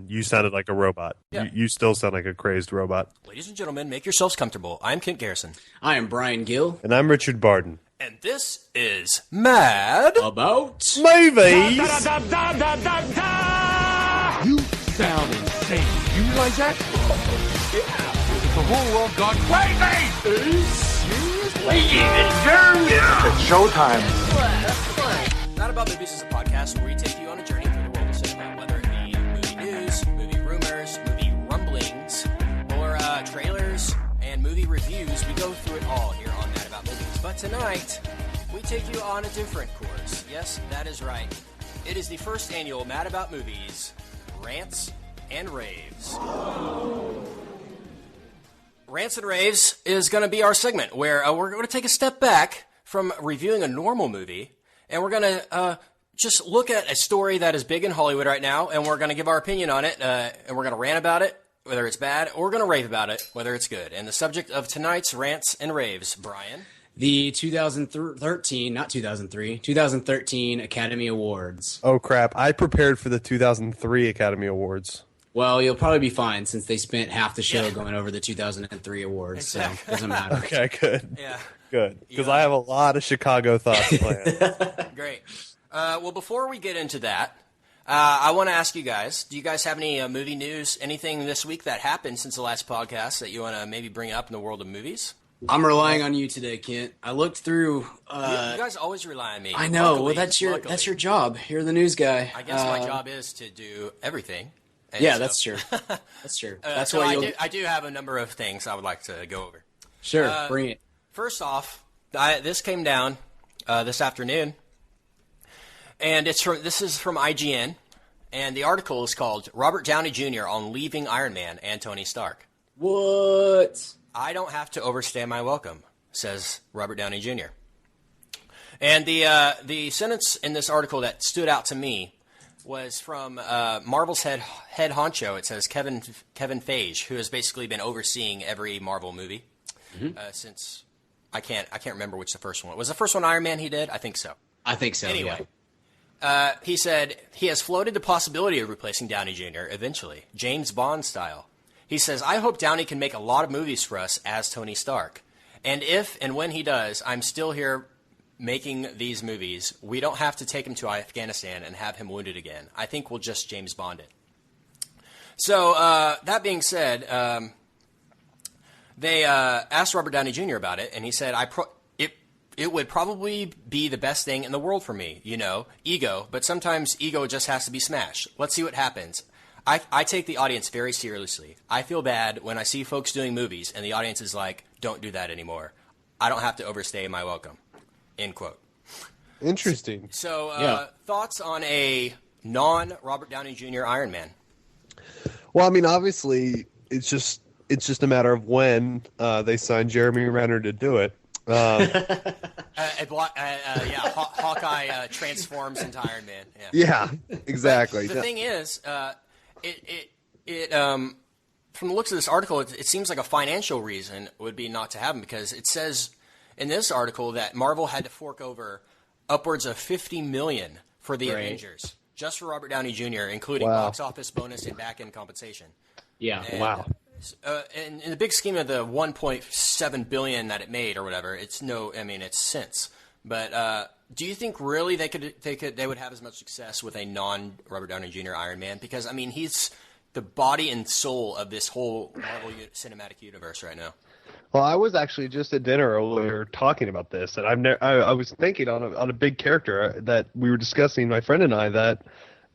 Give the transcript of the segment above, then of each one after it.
you sounded like a robot. Yeah. You still sound like a crazed robot. Ladies and gentlemen, make yourselves comfortable. I'm Kent Garrison. I am Brian Gill. And I'm Richard Barden. And this is Mad About Movies! You sound insane. You realize that? Yeah. Is the whole world gone crazy? Seriously? It's showtime. Mad About Movies is a podcast where we take you on a journey through the world of cinema, whether it be movie news, movie rumors, movie rumblings, or trailers and movie reviews. We go through it all here on Mad About Movies. But tonight, we take you on a different course. Yes, that is right. It is the first annual Mad About Movies Rants and Raves. Rants and Raves is going to be our segment where we're going to take a step back from reviewing a normal movie, and we're going to just look at a story that is big in Hollywood right now, and we're going to give our opinion on it, and we're going to rant about it, whether it's bad, or we're going to rave about it, whether it's good. And the subject of tonight's Rants and Raves, Brian? The 2013 Academy Awards. Oh, crap. I prepared for the 2003 Academy Awards. Well, you'll probably be fine since they spent half the show going over the 2003 awards, Exactly. so it doesn't matter. Okay, good. Yeah. Good. Because I have a lot of Chicago thoughts planned. Great. Well, before we get into that, I want to ask you guys, do you guys have any movie news, anything this week that happened since the last podcast that you want to maybe bring up in the world of movies? I'm relying on you today, Kent. I looked through. You guys always rely on me. I know. Luckily, well, that's your job. You're the news guy. I guess my job is to do everything. And Yeah, so- that's true. That's true. That's so why I do have a number of things I would like to go over. Sure, bring it. First off, this came down this afternoon, and this is from IGN, and the article is called "Robert Downey Jr. on Leaving Iron Man and Tony Stark." What? I don't have to overstay my welcome, says Robert Downey Jr. And the sentence in this article that stood out to me was from Marvel's head honcho. It says Kevin Feige, who has basically been overseeing every Marvel movie since I can't remember which the first one was. The first one Iron Man he did? I think so. I think so. Anyway, yeah. he said he has floated the possibility of replacing Downey Jr. eventually, James Bond style. He says, I hope Downey can make a lot of movies for us as Tony Stark. And if and when he does, I'm still here making these movies. We don't have to take him to Afghanistan and have him wounded again. I think we'll just James Bond it. So, that being said, they asked Robert Downey Jr. about it, and he said, it would probably be the best thing in the world for me, ego, but sometimes ego just has to be smashed. Let's see what happens. I take the audience very seriously. I feel bad when I see folks doing movies, and the audience is like, don't do that anymore. I don't have to overstay my welcome. End quote. Interesting. So, thoughts on a non-Robert Downey Jr. Iron Man? Well, I mean, obviously, it's just a matter of when they sign Jeremy Renner to do it. Hawkeye transforms into Iron Man. Yeah, exactly. The thing is, from the looks of this article, it seems like a financial reason would be not to have him, because it says in this article that Marvel had to fork over upwards of $50 million for the Avengers, just for Robert Downey Jr., including box office bonus and back-end compensation. Yeah. And, wow. And in the big scheme of the $1.7 billion that it made or whatever, it's cents. But do you think really they would have as much success with a non-Robert Downey Jr. Iron Man? Because I mean, he's the body and soul of this whole Marvel cinematic universe right now. Well, I was actually just at dinner earlier talking about this, and I was thinking on a big character that we were discussing, my friend and I, that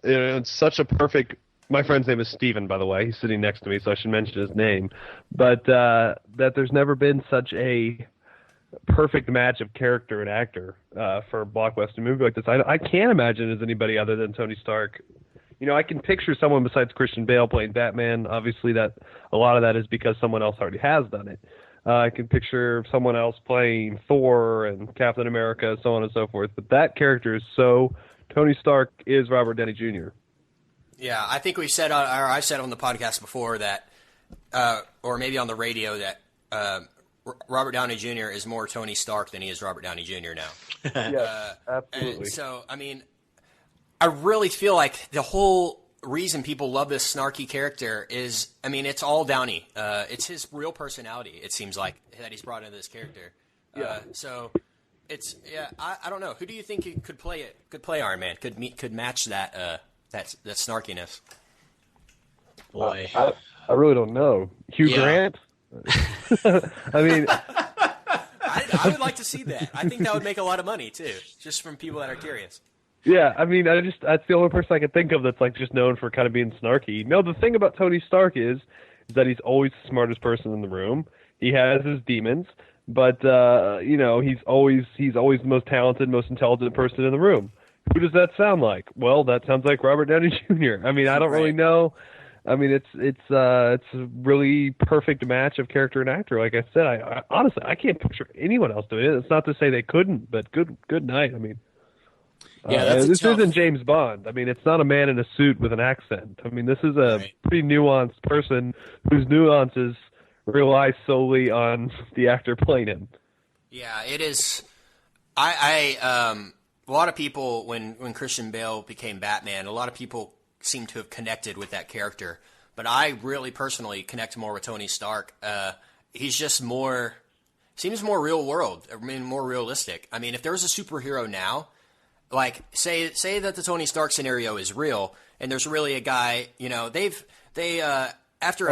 it's such a perfect. My friend's name is Steven, by the way. He's sitting next to me, so I should mention his name. But that there's never been such a perfect match of character and actor for a blockbuster movie like this. I can't imagine as anybody other than Tony Stark. I can picture someone besides Christian Bale playing Batman. Obviously, that a lot of that is because someone else already has done it. I can picture someone else playing Thor and Captain America, so on and so forth. But that character is so Tony Stark is Robert Downey Jr. Yeah, I think I've said on the podcast before that, or maybe on the radio, that Robert Downey Jr. is more Tony Stark than he is Robert Downey Jr. now. Yeah, absolutely. And so, I mean, I really feel like the whole reason people love this snarky character is, I mean, it's all Downey. It's his real personality, it seems like, that he's brought into this character. So it's, I don't know. Who do you think could play it? Could play Iron Man? Could match that snarkiness? Boy, I really don't know. Hugh Grant. I mean, I would like to see that. I think that would make a lot of money too, just from people that are curious. Yeah, I mean, that's the only person I can think of that's like just known for kind of being snarky. No, the thing about Tony Stark is that he's always the smartest person in the room. He has his demons, but he's always the most talented, most intelligent person in the room. Who does that sound like? Well, that sounds like Robert Downey Jr. I mean, I don't really know. I mean, it's a really perfect match of character and actor. Like I said, I honestly can't picture anyone else doing it. It's not to say they couldn't, but good night. I mean. This isn't James Bond. I mean, it's not a man in a suit with an accent. I mean, this is a pretty nuanced person whose nuances rely solely on the actor playing him. Yeah, it is. A lot of people, when Christian Bale became Batman, a lot of people seem to have connected with that character. But I really personally connect more with Tony Stark. He's just seems more real world. I mean, more realistic. I mean, if there was a superhero now, like, say that the Tony Stark scenario is real, and there's really a guy, after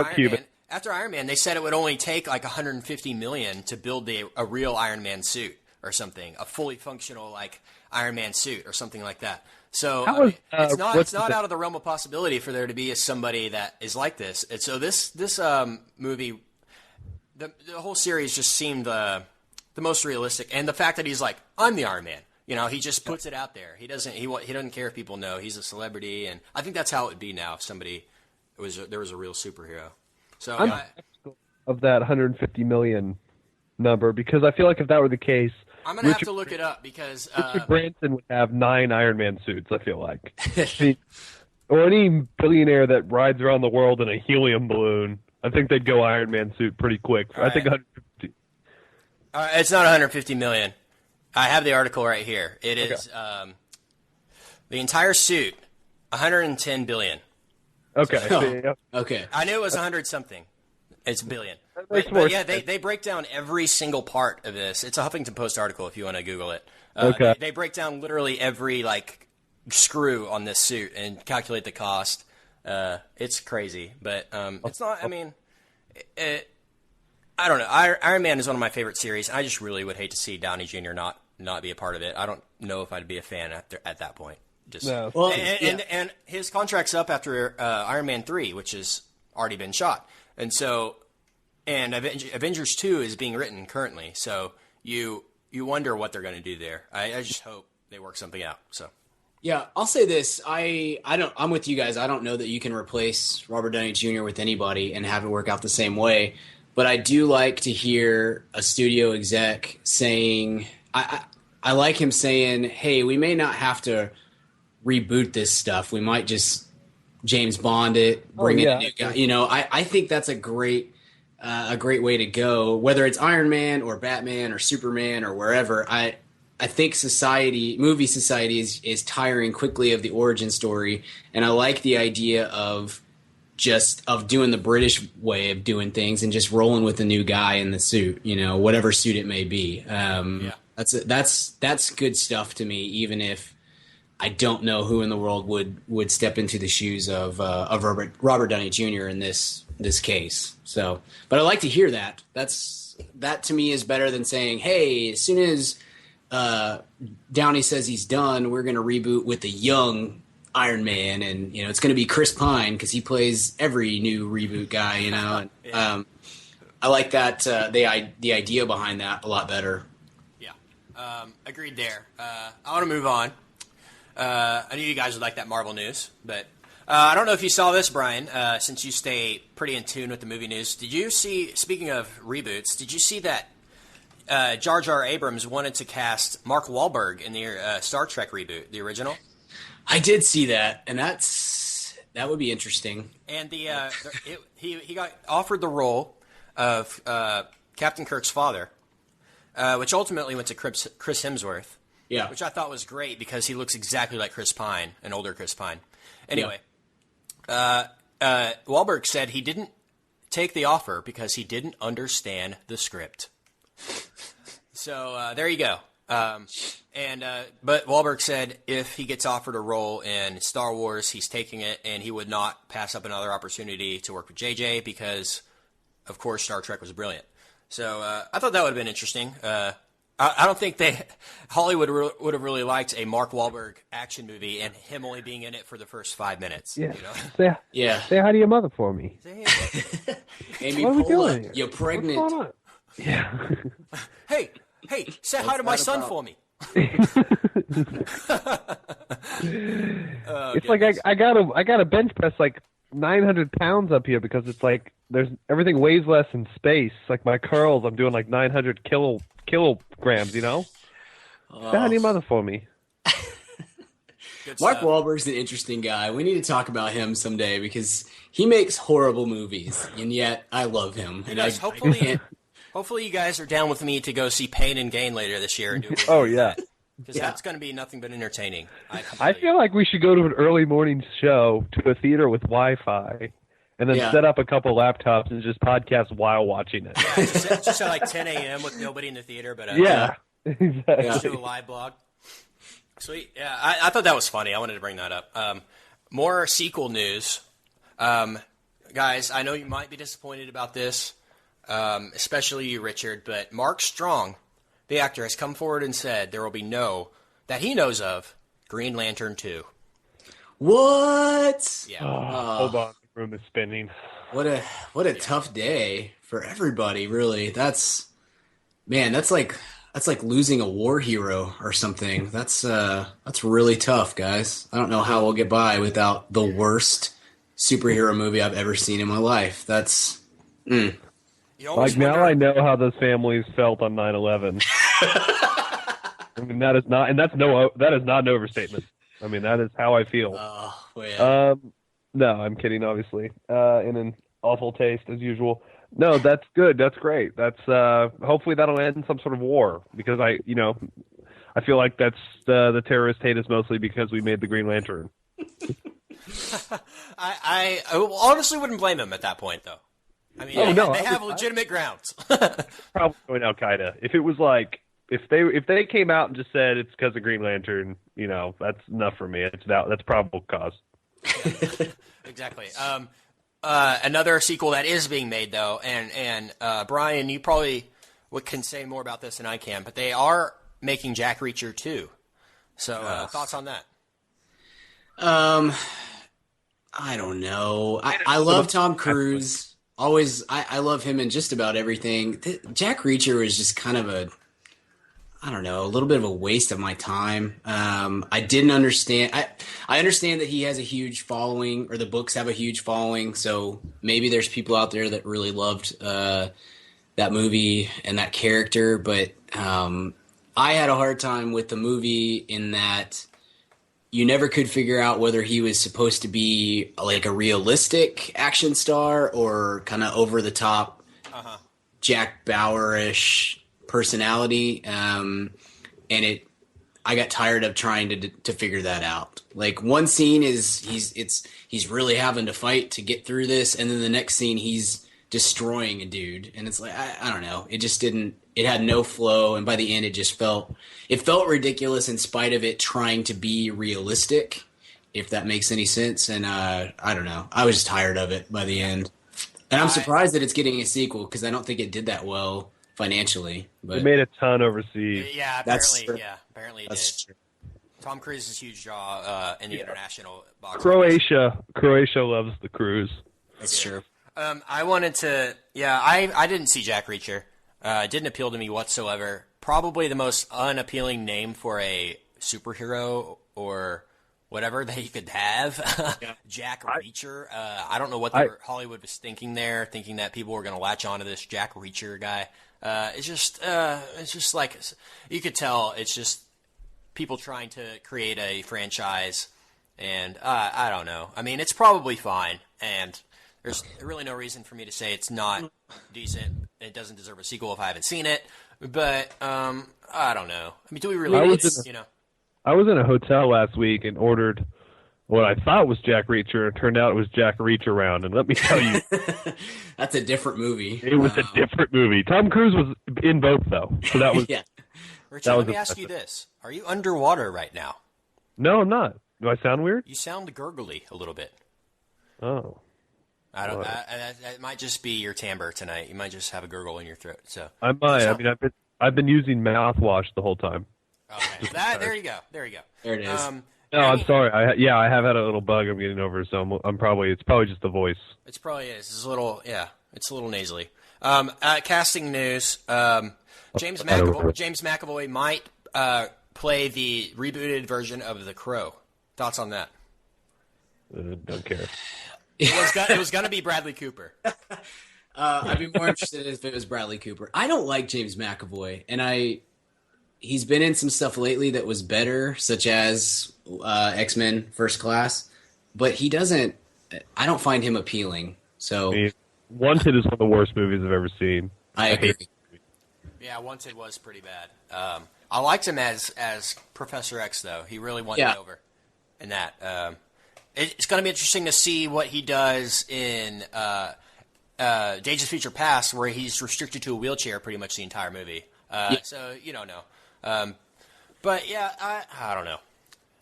Iron Man, they said it would only take like $150 million to build a real Iron Man suit or something, a fully functional like Iron Man suit or something like that. So it's not out of the realm of possibility for there to be somebody that is like this. And so this movie, the whole series just seemed the most realistic, and the fact that he's like, I'm the Iron Man. He just puts it out there. He doesn't care if people know he's a celebrity, and I think that's how it would be now if there was a real superhero. So I'm of that 150 million number, because I feel like if that were the case, I'm gonna have to look it up because Richard Branson would have 9 Iron Man suits. I feel like, or any billionaire that rides around the world in a helium balloon. I think they'd go Iron Man suit pretty quick. I think 150. It's not 150 million. I have the article right here. It is the entire suit, 110 billion. Okay. Okay. I knew it was 100 something. It's billion. But yeah, they break down every single part of this. It's a Huffington Post article if you want to Google it. Okay. They break down literally every screw on this suit and calculate the cost. It's crazy, but it's not. I mean, I don't know. Iron Man is one of my favorite series. I just really would hate to see Downey Jr. not be a part of it. I don't know if I'd be a fan at that point. No. Well, and his contract's up after Iron Man 3, which has already been shot. And so, and Avengers 2 is being written currently. So you wonder what they're going to do there. I just hope they work something out. So. Yeah, I'll say this. I'm with you guys. I don't know that you can replace Robert Downey Jr. with anybody and have it work out the same way. But I do like to hear a studio exec saying, I like him saying, hey, we may not have to reboot this stuff. We might just James Bond it, bring in a new guy. I think that's a great way to go, whether it's Iron Man or Batman or Superman or wherever. I think movie society is tiring quickly of the origin story, and I like the idea of doing the British way of doing things and just rolling with a new guy in the suit, whatever suit it may be. That's good stuff to me, even if I don't know who in the world would step into the shoes of Robert Downey Jr. in this case. So, but I like to hear that. That to me is better than saying, hey, as soon as Downey says he's done, we're going to reboot with a young Iron Man, and it's going to be Chris Pine because he plays every new reboot guy. Yeah. I like that the idea behind that a lot better. Yeah, agreed there. I want to move on. I knew you guys would like that Marvel news, but I don't know if you saw this, Brian, since you stay pretty in tune with the movie news. Did you see, speaking of reboots, did you see that Jar Jar Abrams wanted to cast Mark Wahlberg in the Star Trek reboot, the original? I did see that, and that would be interesting. And he got offered the role of Captain Kirk's father, which ultimately went to Chris Hemsworth. Yeah. Which I thought was great because he looks exactly like Chris Pine, an older Chris Pine. Anyway, Wahlberg said he didn't take the offer because he didn't understand the script. So there you go. But Wahlberg said if he gets offered a role in Star Wars, he's taking it, and he would not pass up another opportunity to work with JJ because, of course, Star Trek was brilliant. So I thought that would have been interesting. I don't think Hollywood would have really liked a Mark Wahlberg action movie and him only being in it for the first 5 minutes. Yeah. You know? Say hi to your mother for me. Amy What are we Poehler, doing? you're What's pregnant. going on? Yeah. Hey, say hi to my son about? for me. It's like I gotta bench press like 900 pounds up here because it's like everything weighs less in space. Like my curls, I'm doing like 900 kilograms. You know. Say hi to your mother for me. Mark Wahlberg's an interesting guy. We need to talk about him someday because he makes horrible movies, and yet I love him. And Guys, hopefully you guys are down with me to go see Pain and Gain later this year. And do Oh yeah. Because that's going to be nothing but entertaining. I feel like we should go to an early morning show to a theater with Wi-Fi, and then set up a couple laptops and just podcast while watching it. Yeah, just at like 10 a.m. with nobody in the theater, but Exactly. just do a live blog. Sweet. Yeah, I thought that was funny. I wanted to bring that up. More sequel news. Guys, I know you might be disappointed about this, especially you, Richard, but Mark Strong, the actor, has come forward and said there will be that he knows of, Green Lantern 2. What? Yeah. Hold on, the room is spinning. What a tough day for everybody. Really, that's like losing a war hero or something. That's really tough, guys. I don't know how we'll get by without the worst superhero movie I've ever seen in my life. That's. Like now I know how those families felt on 9/11. I mean that is not an overstatement. I mean that is how I feel. Oh, yeah. No, I'm kidding, obviously. In an awful taste as usual. No, that's good. That's great. That's hopefully that'll end in some sort of war because I feel like that's the terrorist hate is mostly because we made the Green Lantern. I honestly wouldn't blame him at that point, though. I mean, they have legitimate grounds. Probably going Al Qaeda. If it was like if they came out and just said it's because of Green Lantern, that's enough for me. That's probable cause. Exactly. Another sequel that is being made, though, and Brian, you probably can say more about this than I can, but they are making Jack Reacher 2. So, thoughts on that? I don't know. I love Tom Cruise. Always, I love him in just about everything. Jack Reacher was just kind of a little bit of a waste of my time. I didn't understand. I understand that he has a huge following, or the books have a huge following. So maybe there's people out there that really loved that movie and that character. But I had a hard time with the movie in that you never could figure out whether he was supposed to be like a realistic action star or kind of over the top Jack Bauer-ish personality. I got tired of trying to figure that out. Like one scene is he's really having to fight to get through this, and then the next scene he's destroying a dude, and it's like I don't know. It just didn't. It had no flow, and by the end, it felt ridiculous in spite of it trying to be realistic, if that makes any sense. And I don't know. I was just tired of it by the end, and I'm surprised that it's getting a sequel because I don't think it did that well financially. But it made a ton overseas. Yeah, apparently, apparently it did. True. Tom Cruise's huge draw in the international box Croatia loves the cruise. That's true. I wanted to. Yeah, I didn't see Jack Reacher. It didn't appeal to me whatsoever. Probably the most unappealing name for a superhero or whatever that you could have. Jack Reacher. I don't know what Hollywood was thinking there, thinking that people were going to latch onto this Jack Reacher guy. It's just like you could tell. It's just people trying to create a franchise, and I don't know. I mean, it's probably fine, and there's really no reason for me to say it's not decent. It doesn't deserve a sequel if I haven't seen it. But I don't know. I mean, do we really? I was in a hotel last week and ordered what I thought was Jack Reacher, and it turned out it was Jack Reach Around. And let me tell you, That's a different movie. it was a different movie. Tom Cruise was in both, though, so that was yeah. Richard, let me ask you this: are you underwater right now? No, I'm not. Do I sound weird? You sound gurgly a little bit. Oh. I don't. That might just be your timbre tonight. You might just have a gurgle in your throat. So I might. I mean, I've been using mouthwash the whole time. Okay. There you go. There you go. There it is. No, I'm sorry. I have had a little bug I'm getting over, so it's probably just the voice. It's probably It's a little nasally. Casting news. James McAvoy might play the rebooted version of The Crow. Thoughts on that? Don't care. It was gonna be Bradley Cooper. I'd be more interested if it was Bradley Cooper. I don't like James McAvoy, and he's been in some stuff lately that was better, such as X-Men First Class, but he doesn't. I don't find him appealing. So, I mean, Wanted is one of the worst movies I've ever seen. I agree. Yeah, Wanted was pretty bad. I liked him as Professor X, though. He really won me over in that. It's going to be interesting to see what he does in Days of Future Past, where he's restricted to a wheelchair pretty much the entire movie. So you don't know. But yeah, I don't know.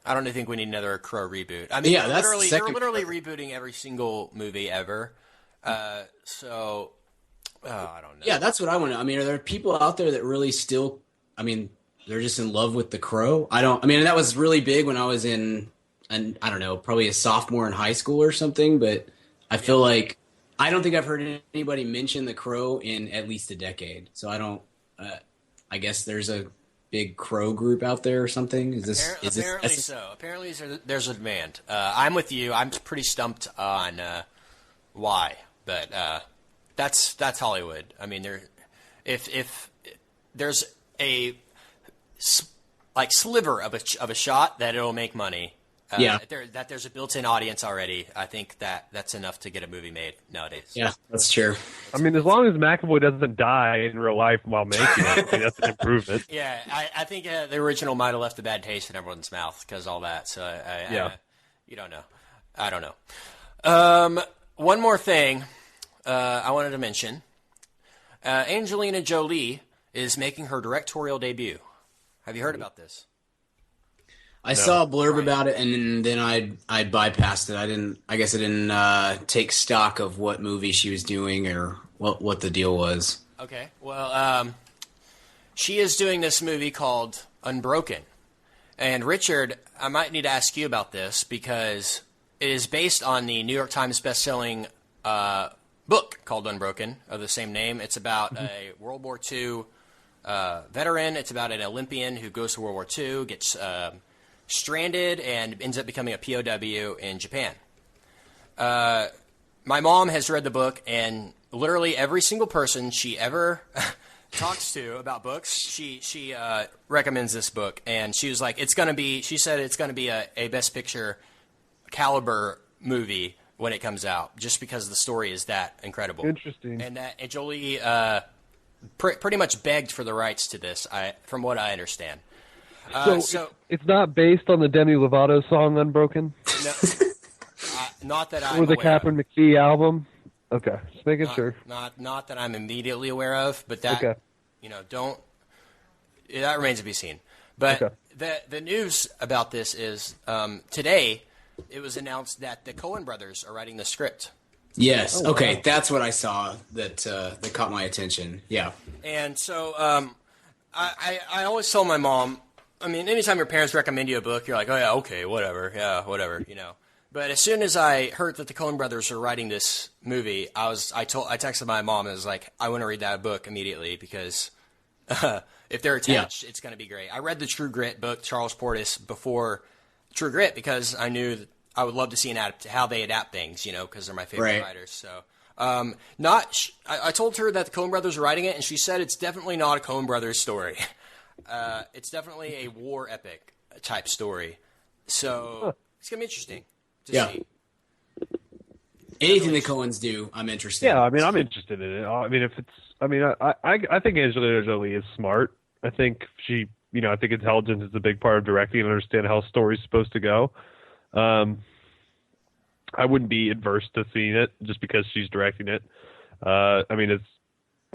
I don't think we need another Crow reboot. I mean, they're literally rebooting every single movie ever. So I don't know. Yeah, that's what I want to. I mean, are there people out there that really still? I mean, they're just in love with The Crow. I mean, that was really big when I was in. And I don't know, probably a sophomore in high school or something, but I feel like I don't think I've heard anybody mention The Crow in at least a decade. So I don't. I guess there's a big Crow group out there or something. Apparently so. Apparently there's a demand. I'm with you. I'm pretty stumped on why, but that's Hollywood. I mean, if there's a sliver of a shot that it'll make money. There's a built-in audience already. I think that's enough to get a movie made nowadays. Yeah, that's true. I mean, as long as McAvoy doesn't die in real life while making it, I think that's an improvement. Yeah, I think the original might have left a bad taste in everyone's mouth because all that. So you don't know. I don't know. One more thing I wanted to mention. Angelina Jolie is making her directorial debut. Have you heard about this? I saw a blurb about it, and then I bypassed it. I guess I didn't take stock of what movie she was doing or what the deal was. Okay, well, she is doing this movie called Unbroken, and Richard, I might need to ask you about this because it is based on the New York Times best-selling book called Unbroken of the same name. It's about a World War II veteran. It's about an Olympian who goes to World War II, gets stranded and ends up becoming a POW in Japan. My mom has read the book, and literally every single person she ever talks to about books, she recommends this book, and she was like, she said it's going to be a Best Picture caliber movie when it comes out, just because the story is that incredible. Interesting. And Jolie pretty much begged for the rights to this, from what I understand. So it's not based on the Demi Lovato song "Unbroken"? No, not that I'm or the aware Catherine McPhee album? Okay, just making sure. Not that I'm immediately aware of, but that that remains to be seen. But the news about this is today it was announced that the Coen brothers are writing the script. Yes. Oh, okay, wow. That's what I saw that caught my attention. Yeah. And so I always tell my mom. I mean, anytime your parents recommend you a book, you're like, oh, yeah, okay, whatever, you know. But as soon as I heard that the Coen brothers are writing this movie, I texted my mom and was like, I want to read that book immediately because if they're attached, it's going to be great. I read the True Grit book, Charles Portis, before True Grit because I knew that I would love to see how they adapt things, you know, because they're my favorite writers. So, I told her that the Coen brothers are writing it, and she said it's definitely not a Coen brothers story. It's definitely a war epic type story. So it's going to be interesting to see. Anything the Coens do, I'm interested in. Yeah, I mean, I'm interested in it. I mean, I think Angelina Jolie is smart. I think I think intelligence is a big part of directing and understand how a story's supposed to go. I wouldn't be adverse to seeing it just because she's directing it. I mean,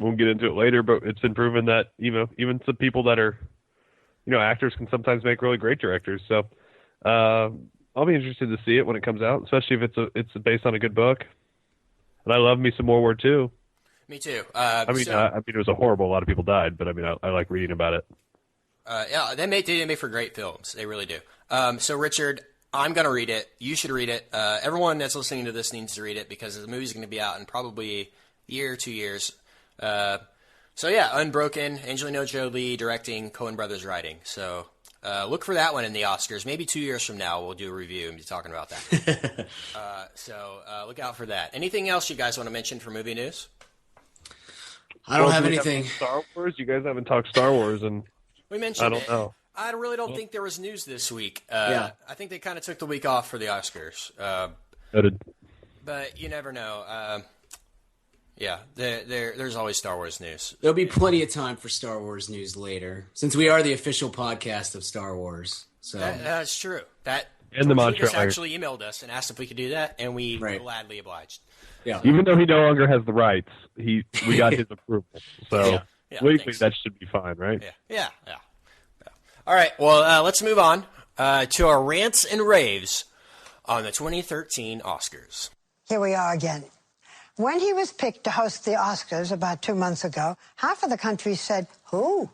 we'll get into it later, but it's been proven that even some people that are actors can sometimes make really great directors. So I'll be interested to see it when it comes out, especially if it's based on a good book. And I love me some World War II. Me too. I mean, it was a horrible. A lot of people died, but I mean, I like reading about it. Yeah, they make for great films. They really do. So Richard, I'm gonna read it. You should read it. Everyone that's listening to this needs to read it because the movie's going to be out in probably a year or 2 years. So yeah, Unbroken, Angelina Jolie directing, Coen Brothers writing. So look for that one in the Oscars. Maybe 2 years from now we'll do a review and be talking about that. So look out for that. Anything else you guys want to mention for movie news? I don't have anything. Star Wars? You guys haven't talked Star Wars, and we mentioned. I don't know. I really don't think there was news this week. I think they kind of took the week off for the Oscars. But you never know. Yeah, there's always Star Wars news. There'll be plenty of time for Star Wars news later, since we are the official podcast of Star Wars. So that's true. And the Montreal actually emailed us and asked if we could do that, and we gladly obliged. Yeah. Even though he no longer has the rights, we got his approval. So legally that should be fine, right? Yeah. All right. Well, let's move on to our rants and raves on the 2013 Oscars. Here we are again. When he was picked to host the Oscars about 2 months ago, half of the country said, "Who?"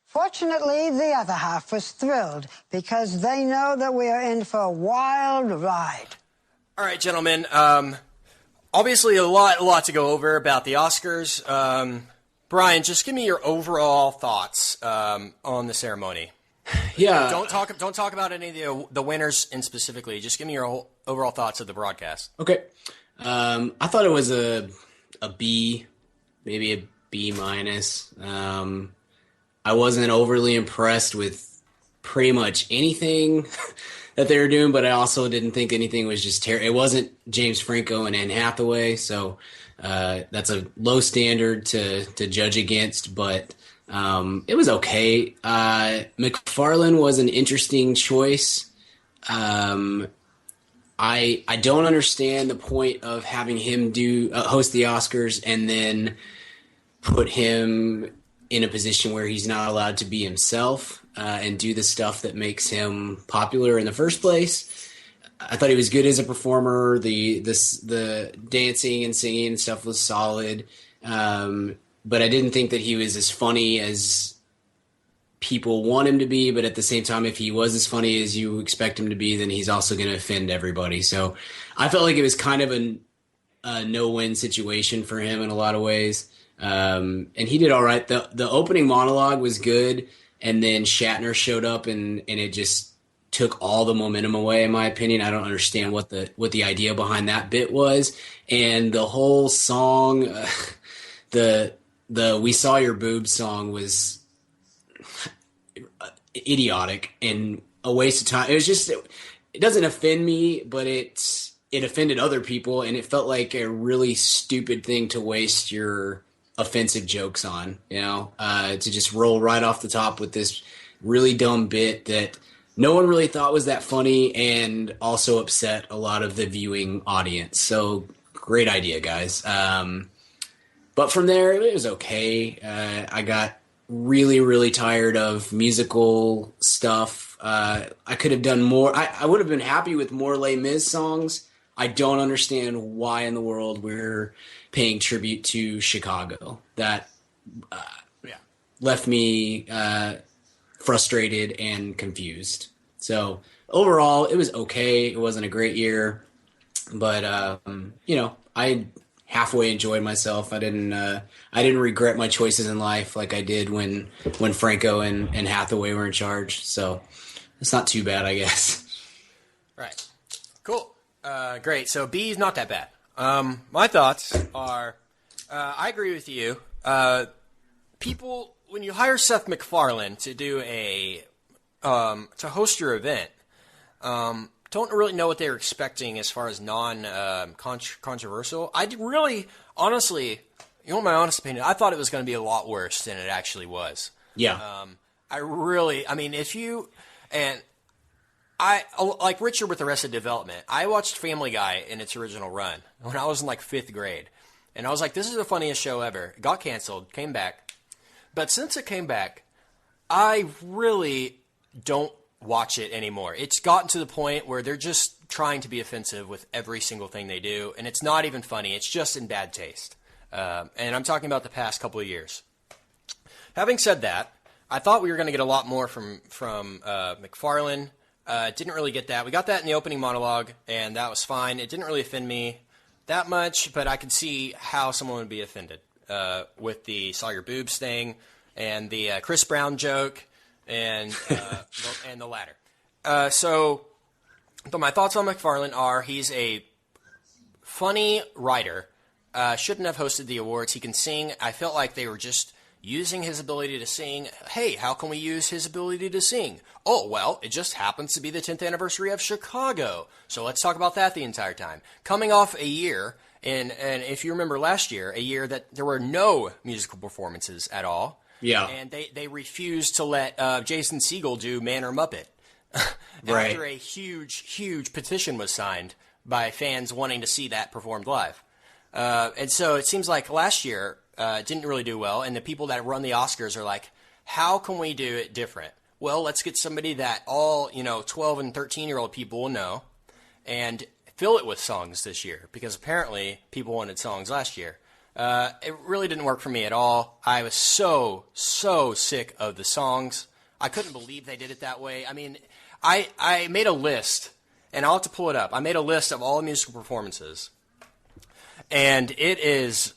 Fortunately, the other half was thrilled because they know that we are in for a wild ride. All right, gentlemen. Obviously, a lot to go over about the Oscars. Brian, just give me your overall thoughts on the ceremony. Yeah. Don't talk about any of the winners in specifically. Just give me your overall thoughts of the broadcast. Okay. I thought it was a B, maybe a B minus. I wasn't overly impressed with pretty much anything that they were doing, but I also didn't think anything was just terrible. It wasn't James Franco and Anne Hathaway, so that's a low standard to judge against, but it was okay. McFarlane was an interesting choice. I don't understand the point of having him host the Oscars and then put him in a position where he's not allowed to be himself and do the stuff that makes him popular in the first place. I thought he was good as a performer. The dancing and singing and stuff was solid, but I didn't think that he was as funny as people want him to be. But at the same time, if he was as funny as you expect him to be, then he's also going to offend everybody. So I felt like it was kind of a no-win situation for him in a lot of ways. And he did all right. The opening monologue was good, and then Shatner showed up and it just took all the momentum away, in my opinion. I don't understand what the idea behind that bit was. And the whole song, the We Saw Your Boobs song was idiotic and a waste of time. It was just, it doesn't offend me, but it offended other people, and it felt like a really stupid thing to waste your offensive jokes on, to just roll right off the top with this really dumb bit that no one really thought was that funny and also upset a lot of the viewing audience. So great idea, guys. But from there, it was okay. I got really, really tired of musical stuff. I could have done more. I would have been happy with more Les Mis songs. I don't understand why in the world we're paying tribute to Chicago. That left me frustrated and confused. So overall, it was okay. It wasn't a great year, but I halfway enjoyed myself. I didn't regret my choices in life like I did when Franco and Hathaway were in charge. So it's not too bad, I guess. Right. Cool. Great. So B is not that bad. My thoughts are, I agree with you. People, when you hire Seth MacFarlane to do to host your event, don't really know what they were expecting as far as controversial. I really, honestly, you want my honest opinion? I thought it was going to be a lot worse than it actually was. Yeah. I like Richard with Arrested Development. I watched Family Guy in its original run when I was in like 5th grade, and I was like, "This is the funniest show ever." It got canceled, came back, but since it came back, I really don't watch it anymore. It's gotten to the point where they're just trying to be offensive with every single thing they do, and it's not even funny. It's just in bad taste. And I'm talking about the past couple of years. Having said that, I thought we were going to get a lot more from McFarlane. Didn't really get that. We got that in the opening monologue, and that was fine. It didn't really offend me that much, but I could see how someone would be offended with the saw your boobs thing and the Chris Brown joke and the latter. But my thoughts on McFarlane are he's a funny writer. Shouldn't have hosted the awards. He can sing. I felt like they were just using his ability to sing. Hey, how can we use his ability to sing? Oh, well, it just happens to be the 10th anniversary of Chicago. So let's talk about that the entire time. Coming off a year, and if you remember last year, a year that there were no musical performances at all. Yeah. And they refused to let Jason Segel do Man or Muppet. Right. After a huge petition was signed by fans wanting to see that performed live. And so it seems like last year didn't really do well, and the people that run the Oscars are like, how can we do it different? Well, let's get somebody that all 12 and 13-year-old people will know and fill it with songs this year, because apparently people wanted songs last year. It really didn't work for me at all. I was so sick of the songs. I couldn't believe they did it that way. I mean, I made a list, and I'll have to pull it up. I made a list of all the musical performances, and it is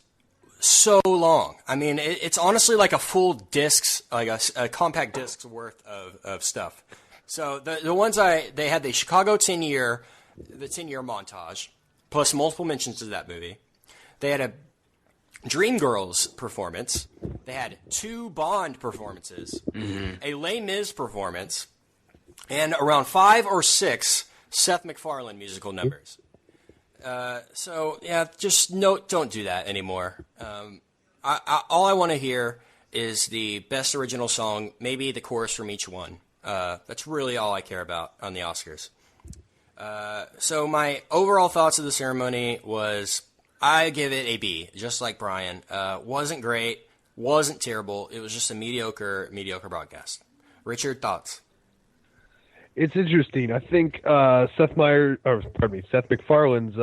so long. I mean, it's honestly like a full discs, like a compact disc's worth of stuff. So the ones they had the Chicago 10-year montage, plus multiple mentions to that movie. They had a Dreamgirls performance. They had 2 Bond performances, a Les Mis performance, and around 5 or 6 Seth MacFarlane musical numbers. So yeah, just don't do that anymore. All I want to hear is the best original song, maybe the chorus from each one. That's really all I care about on the Oscars. So my overall thoughts of the ceremony was, I give it a B, just like Brian. Wasn't great, wasn't terrible. It was just a mediocre broadcast. Richard, thoughts? It's interesting. I think Seth MacFarlane's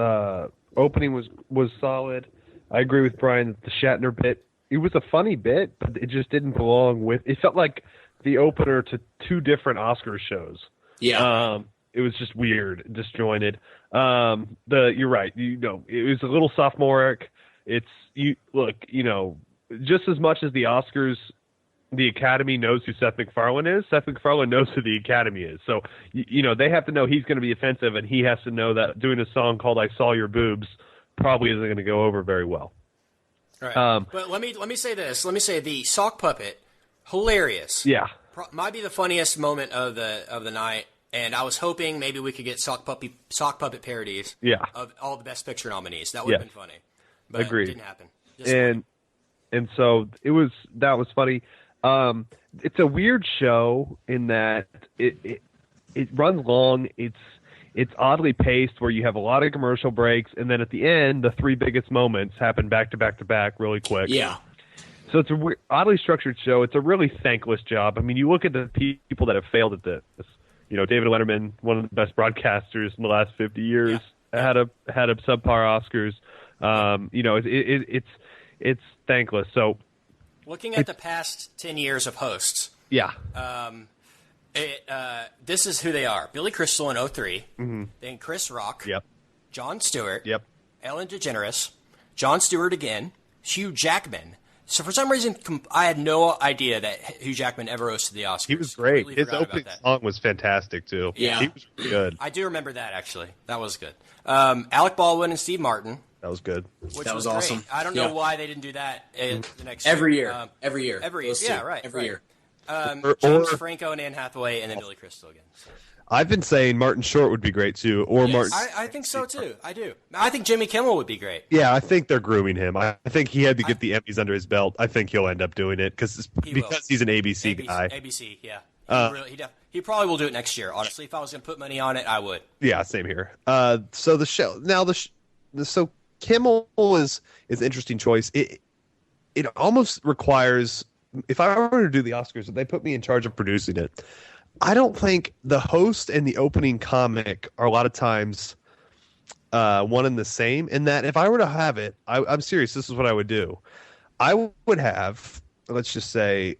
opening was solid. I agree with Brian that the Shatner bit, it was a funny bit, but it just didn't belong with. It felt like the opener to 2 different Oscar shows. Yeah. It was just weird, disjointed. You're right. It was a little sophomoric. Just as much as the Oscars, the Academy knows who Seth MacFarlane is, Seth MacFarlane knows who the Academy is. So, they have to know he's going to be offensive, and he has to know that doing a song called I Saw Your Boobs probably isn't going to go over very well. All right. But let me say this. Let me say the sock puppet, hilarious. Yeah. Might be the funniest moment of the night. And I was hoping maybe we could get sock puppet parodies of all the Best Picture nominees. That would have been funny. But Agreed. It didn't happen. And so that was funny. It's a weird show in that it runs long. It's oddly paced, where you have a lot of commercial breaks, and then at the end, the 3 biggest moments happen back to back to back really quick. Yeah. So it's a oddly structured show. It's a really thankless job. I mean, you look at the people that have failed at this. David Letterman, one of the best broadcasters in the last 50 years, had a subpar Oscars. It's thankless. So, looking at the past 10 years of hosts, this is who they are: Billy Crystal in 2003, then Chris Rock, Jon Stewart, Ellen DeGeneres, Jon Stewart again, Hugh Jackman. So for some reason, I had no idea that Hugh Jackman ever hosted the Oscars. He was great. Completely His opening song was fantastic, too. Yeah. He was really good. I do remember that, actually. That was good. Alec Baldwin and Steve Martin. That was good. That was awesome. I don't know why they didn't do that the next every year. year. Every year. Yeah, right. Every year. James Franco and Anne Hathaway, and then Billy Crystal again. So. I've been saying Martin Short would be great, too. Or Martin. I think so, too. I do. I think Jimmy Kimmel would be great. Yeah, I think they're grooming him. I think he had to get the Emmys under his belt. I think he'll end up doing it because he's an ABC guy. ABC, yeah. He probably will do it next year. Honestly, if I was going to put money on it, I would. Yeah, same here. So the show now so Kimmel is an interesting choice. It almost requires, if I were to do the Oscars, if they put me in charge of producing it, I don't think the host and the opening comic are a lot of times one and the same. In that, if I were to have it, I'm serious. This is what I would do. I would have, let's just say,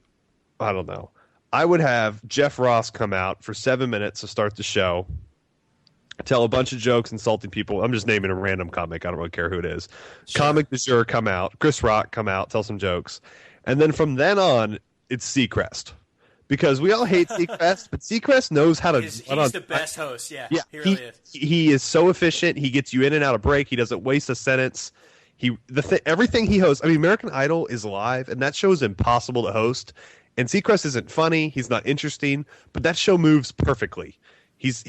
I don't know. I would have Jeff Ross come out for 7 minutes to start the show, tell a bunch of jokes, insulting people. I'm just naming a random comic. I don't really care who it is. Sure. Comic du jour come out. Chris Rock come out, tell some jokes. And then from then on, it's Seacrest. Because we all hate Seacrest, but Seacrest knows how to... He's the best host, yeah he really is. He is so efficient. He gets you in and out of break. He doesn't waste a sentence. Everything he hosts... I mean, American Idol is live, and that show is impossible to host. And Seacrest isn't funny. He's not interesting, but that show moves perfectly. He's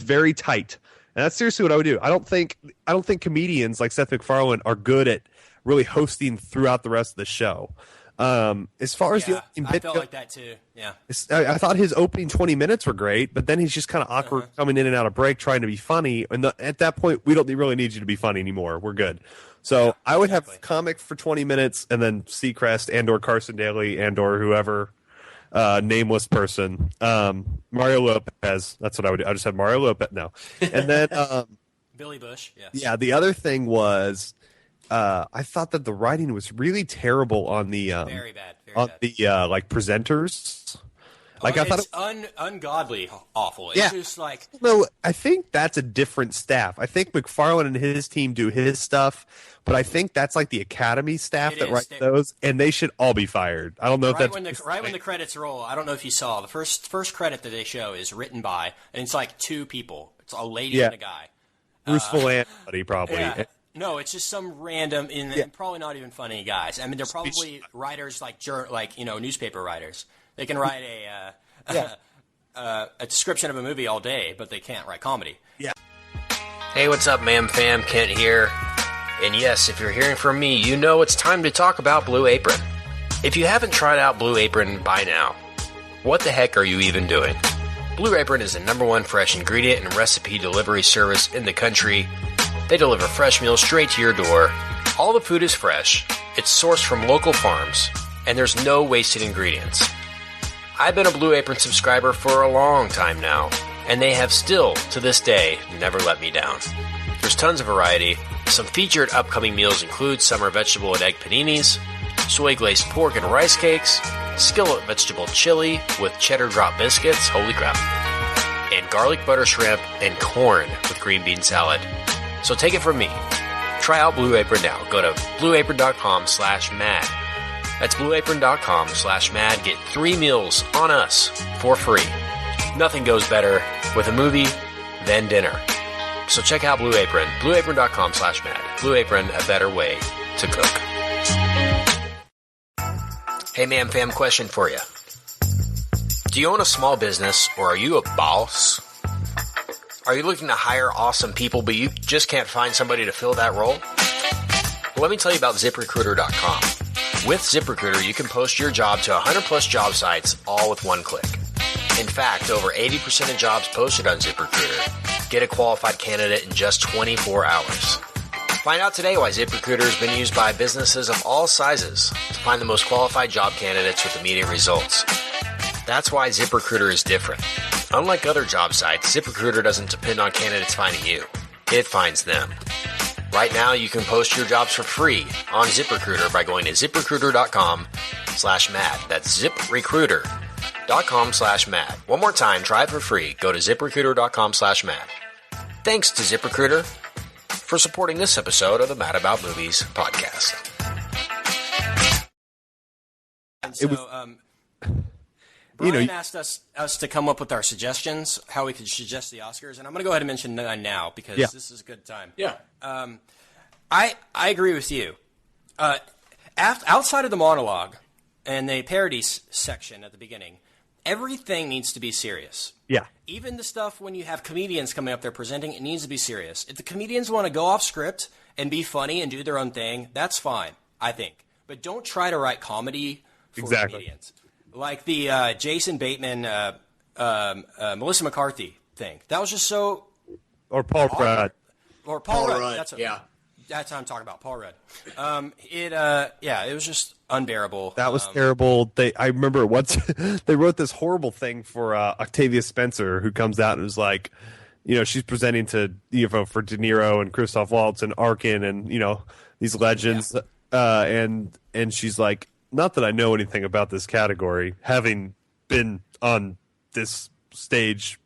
very tight, and that's seriously what I would do. I don't think comedians like Seth MacFarlane are good at really hosting throughout the rest of the show. As far as the opening I felt like that too. Yeah, I thought his opening 20 minutes were great, but then he's just kind of awkward coming in and out of break, trying to be funny. And at that point, we don't really need you to be funny anymore. We're good. So I would have comic for 20 minutes, and then Seacrest and/or Carson Daly and/or whoever, nameless person, Mario Lopez. That's what I would do. I just have Mario Lopez. No, and then Billy Bush. Yes. Yeah. The other thing was, I thought that the writing was really terrible on the very bad. The like presenters. Like I thought it's ungodly awful. It's just like no. I think that's a different staff. I think McFarlane and his team do his stuff, but I think that's like the Academy staff that write those, and they should all be fired. I don't know if that's when the credits roll. I don't know if you saw the first credit that they show is written by, and it's like two people. It's a lady and a guy. Bruce Villain, probably. Yeah. No, it's just some random and probably not even funny guys. I mean, they're probably writers like newspaper writers. They can write a description of a movie all day, but they can't write comedy. Yeah. Hey, what's up, Ma'am Fam? Kent here. And yes, if you're hearing from me, you know it's time to talk about Blue Apron. If you haven't tried out Blue Apron by now, what the heck are you even doing? Blue Apron is the #1 fresh ingredient and recipe delivery service in the country. They deliver fresh meals straight to your door. All the food is fresh, it's sourced from local farms, and there's no wasted ingredients. I've been a Blue Apron subscriber for a long time now, and they have still, to this day, never let me down. There's tons of variety. Some featured upcoming meals include summer vegetable and egg paninis, soy glazed pork and rice cakes, skillet vegetable chili with cheddar drop biscuits, holy crap, and garlic butter shrimp and corn with green bean salad. So take it from me. Try out Blue Apron now. Go to blueapron.com/mad. That's blueapron.com/mad. Get 3 meals on us for free. Nothing goes better with a movie than dinner. So check out Blue Apron. blueapron.com/mad. Blue Apron, a better way to cook. Hey, Ma'am Fam, question for you. Do you own a small business, or are you a boss? Are you looking to hire awesome people, but you just can't find somebody to fill that role? Well, let me tell you about ZipRecruiter.com. With ZipRecruiter, you can post your job to 100+ job sites, all with one click. In fact, over 80% of jobs posted on ZipRecruiter get a qualified candidate in just 24 hours. Find out today why ZipRecruiter has been used by businesses of all sizes to find the most qualified job candidates with immediate results. That's why ZipRecruiter is different. Unlike other job sites, ZipRecruiter doesn't depend on candidates finding you. It finds them. Right now, you can post your jobs for free on ZipRecruiter by going to ZipRecruiter.com/mad. That's ZipRecruiter.com/mad. One more time, try it for free. Go to ZipRecruiter.com/mad. Thanks to ZipRecruiter for supporting this episode of the Mad About Movies podcast. And so, Brian asked us to come up with our suggestions, how we could suggest the Oscars, and I'm going to go ahead and mention none now because this is a good time. Yeah. I agree with you. Outside of the monologue and the parody section at the beginning, everything needs to be serious. Yeah. Even the stuff when you have comedians coming up there presenting, it needs to be serious. If the comedians want to go off script and be funny and do their own thing, that's fine, I think. But don't try to write comedy for comedians. Like the Jason Bateman Melissa McCarthy thing. That was just so. Or Paul Rudd. Or Paul Rudd. Rudd. That's what I'm talking about, Paul Rudd. It was just unbearable. That was terrible. I remember once they wrote this horrible thing for Octavia Spencer, who comes out and was like, she's presenting to for De Niro and Christoph Waltz and Arkin and these legends, and she's like, not that I know anything about this category, having been on this stage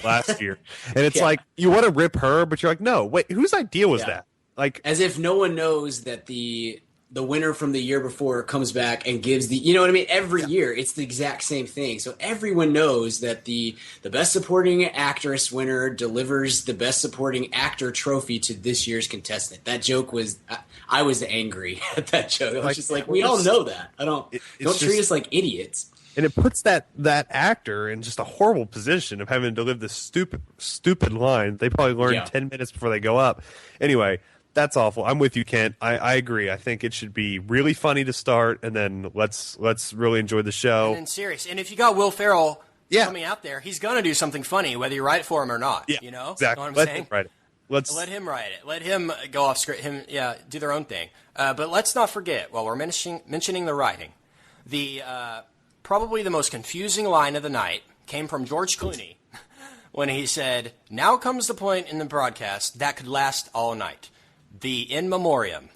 last year, and it's like you want to rip her, but you're like, no, wait, whose idea was that? Like, as if no one knows that the winner from the year before comes back and gives you know what I mean? Every year, it's the exact same thing. So everyone knows that the Best Supporting Actress winner delivers the Best Supporting Actor trophy to this year's contestant. That joke was, I was angry at that joke. I was just like, we all know that. Don't treat us like idiots. And it puts that actor in just a horrible position of having to live this stupid line. They probably learn 10 minutes before they go up. Anyway, that's awful. I'm with you, Kent. I agree. I think it should be really funny to start, and then let's really enjoy the show. And then serious. And if you got Will Ferrell coming out there, he's going to do something funny, whether you write it for him or not. Yeah, you know? exactly. You know what I'm saying? Him write it. Let him write it. Let him go off script. Do their own thing. But let's not forget, while we're mentioning the writing, the probably the most confusing line of the night came from George Clooney when he said, "Now comes the point in the broadcast that could last all night. The in memoriam."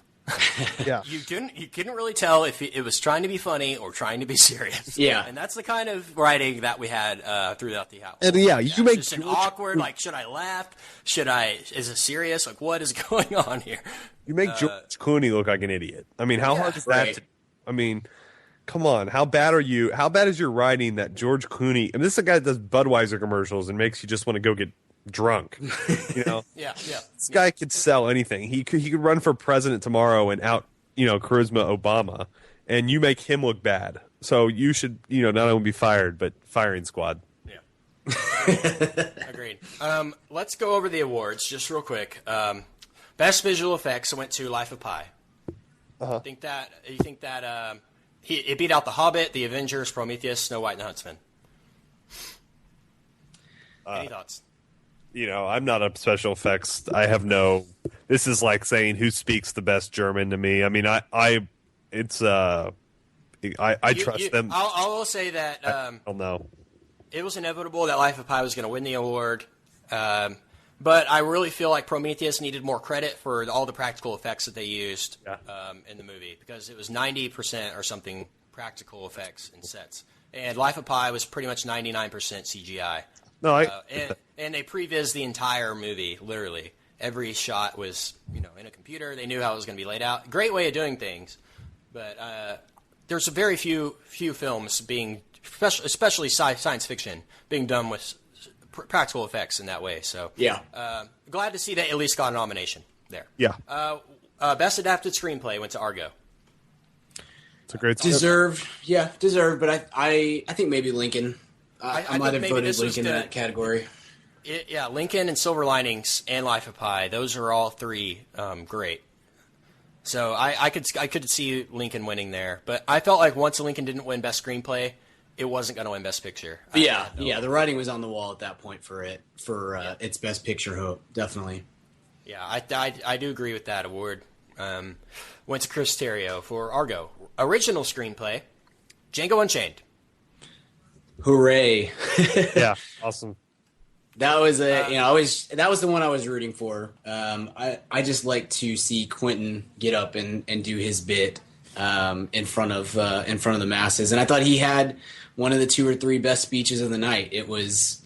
Yeah. You couldn't really tell if it was trying to be funny or trying to be serious. Yeah. And that's the kind of writing that we had throughout the house. And you make just an awkward, like, should I laugh? Is it serious? Like, what is going on here? You make George Clooney look like an idiot. I mean, how hard is that? I mean, come on. How bad are you? How bad is your writing that George Clooney, and this is a guy that does Budweiser commercials and makes you just want to go get drunk, Yeah. This guy could sell anything. He could run for president tomorrow and out, charisma Obama, and you make him look bad. So you should, not only be fired, but firing squad. Yeah. Agreed. Let's go over the awards just real quick. Best visual effects went to Life of Pi. Uh-huh. You think that it beat out The Hobbit, The Avengers, Prometheus, Snow White, and the Huntsman? Any thoughts? I'm not a special effects. I have no. This is like saying who speaks the best German to me. I mean, I trust them. I will say that. I don't know. It was inevitable that Life of Pi was going to win the award, but I really feel like Prometheus needed more credit for all the practical effects that they used in the movie, because it was 90% or something practical effects and sets, and Life of Pi was pretty much 99% CGI. No, and they previs the entire movie, literally. Every shot was, in a computer. They knew how it was going to be laid out. Great way of doing things, but there's a very few films being, especially science fiction, being done with practical effects in that way. So glad to see they at least got a nomination there. Yeah. Best adapted screenplay went to Argo. It's a great deserved, but I think maybe Lincoln. I might have voted Lincoln in that category. Lincoln and Silver Linings and Life of Pi. Those are all three great. So I could see Lincoln winning there, but I felt like once Lincoln didn't win Best Screenplay, it wasn't going to win Best Picture. The writing was on the wall at that point for its Best Picture hope, definitely. Yeah, I do agree with that award. Went to Chris Terrio for Argo. Original Screenplay, Django Unchained. Hooray! Yeah, awesome. That was that was the one I was rooting for. I just like to see Quentin get up and do his bit in front of the masses, and I thought he had one of the 2 or 3 best speeches of the night. It was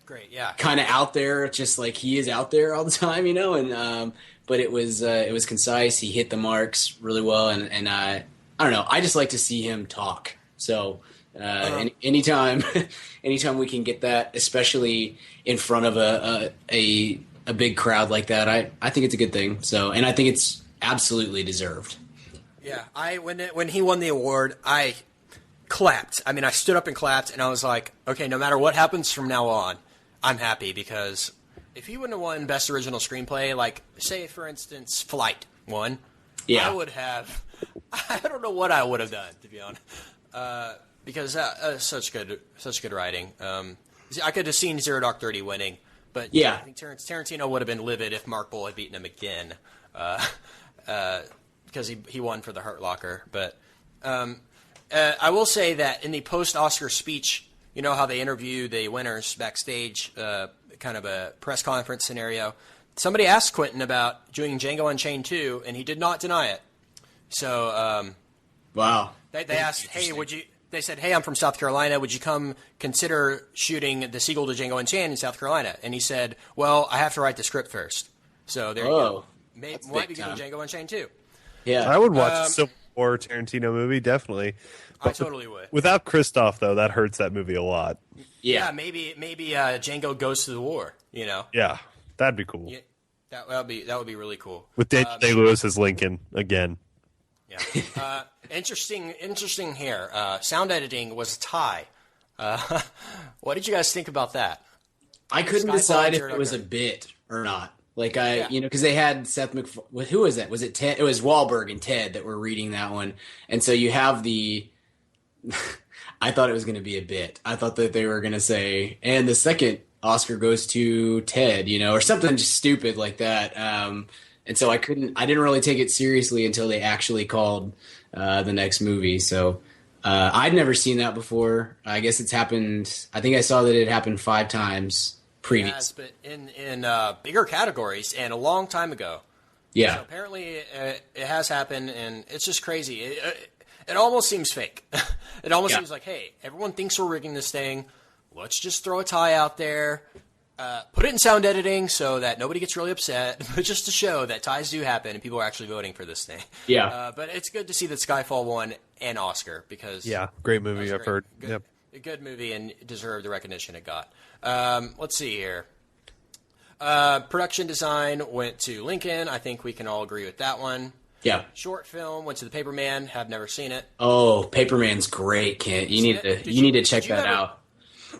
great, yeah, kind of out there, just like he is out there all the time, and but it was concise. He hit the marks really well, and I don't know. I just like to see him talk. So. Anytime we can get that, especially in front of a big crowd like that, I think it's a good thing. So, and I think it's absolutely deserved. Yeah, when he won the award, I clapped. I mean, I stood up and clapped, and I was like, okay, no matter what happens from now on, I'm happy, because if he wouldn't have won Best Original Screenplay, like, say, for instance, Flight won, I would have, I don't know what I would have done, to be honest. because such good writing. I could have seen Zero Dark 30 winning, but Yeah. I think Tarantino would have been livid if Mark Bull had beaten him again, because he won for The Hurt Locker. But I will say that in the post-Oscar speech, you know how they interview the winners backstage, kind of a press conference scenario. Somebody asked Quentin about doing Django Unchained 2, and he did not deny it. So, Wow. They asked, hey, they said, hey, I'm from South Carolina. Would you come consider shooting the sequel to Django Unchained in South Carolina? And he said, well, I have to write the script first. So there you go. Might be doing Django Unchained too. Yeah. I would watch a Civil War Tarantino movie, definitely. I totally would. Without Christoph, though, that hurts that movie a lot. Yeah. Maybe Django goes to the war, you know? Yeah, that'd be cool. Yeah, that would be really cool. With Daniel Day-Lewis as Lincoln again. Yeah. Interesting here. Sound editing was a tie. What did you guys think about that? I couldn't decide if it was a bit or not. Like because they had Seth MacFarlane. Who was that? Was it Ted? It was Wahlberg and Ted that were reading that one. And so you have the. I thought it was going to be a bit. I thought that they were going to say, and the second Oscar goes to Ted, or something just stupid like that. And so I didn't really take it seriously until they actually called the next movie. So I'd never seen that before. I guess it's happened. I think I saw that it happened 5 times previous. Yes, but in bigger categories and a long time ago. Yeah. So apparently it has happened, and it's just crazy. It almost seems fake. It almost seems like, hey, everyone thinks we're rigging this thing. Let's just throw a tie out there. Put it in sound editing so that nobody gets really upset, but just to show that ties do happen and people are actually voting for this thing. Yeah. But it's good to see that Skyfall won an Oscar because great movie. I've heard. Good, a good movie and deserved the recognition it got. Let's see here. Production design went to Lincoln. I think we can all agree with that one. Yeah. Short film went to the Paperman. Have never seen it. Oh, Paperman's great, Kent. You need to check that out.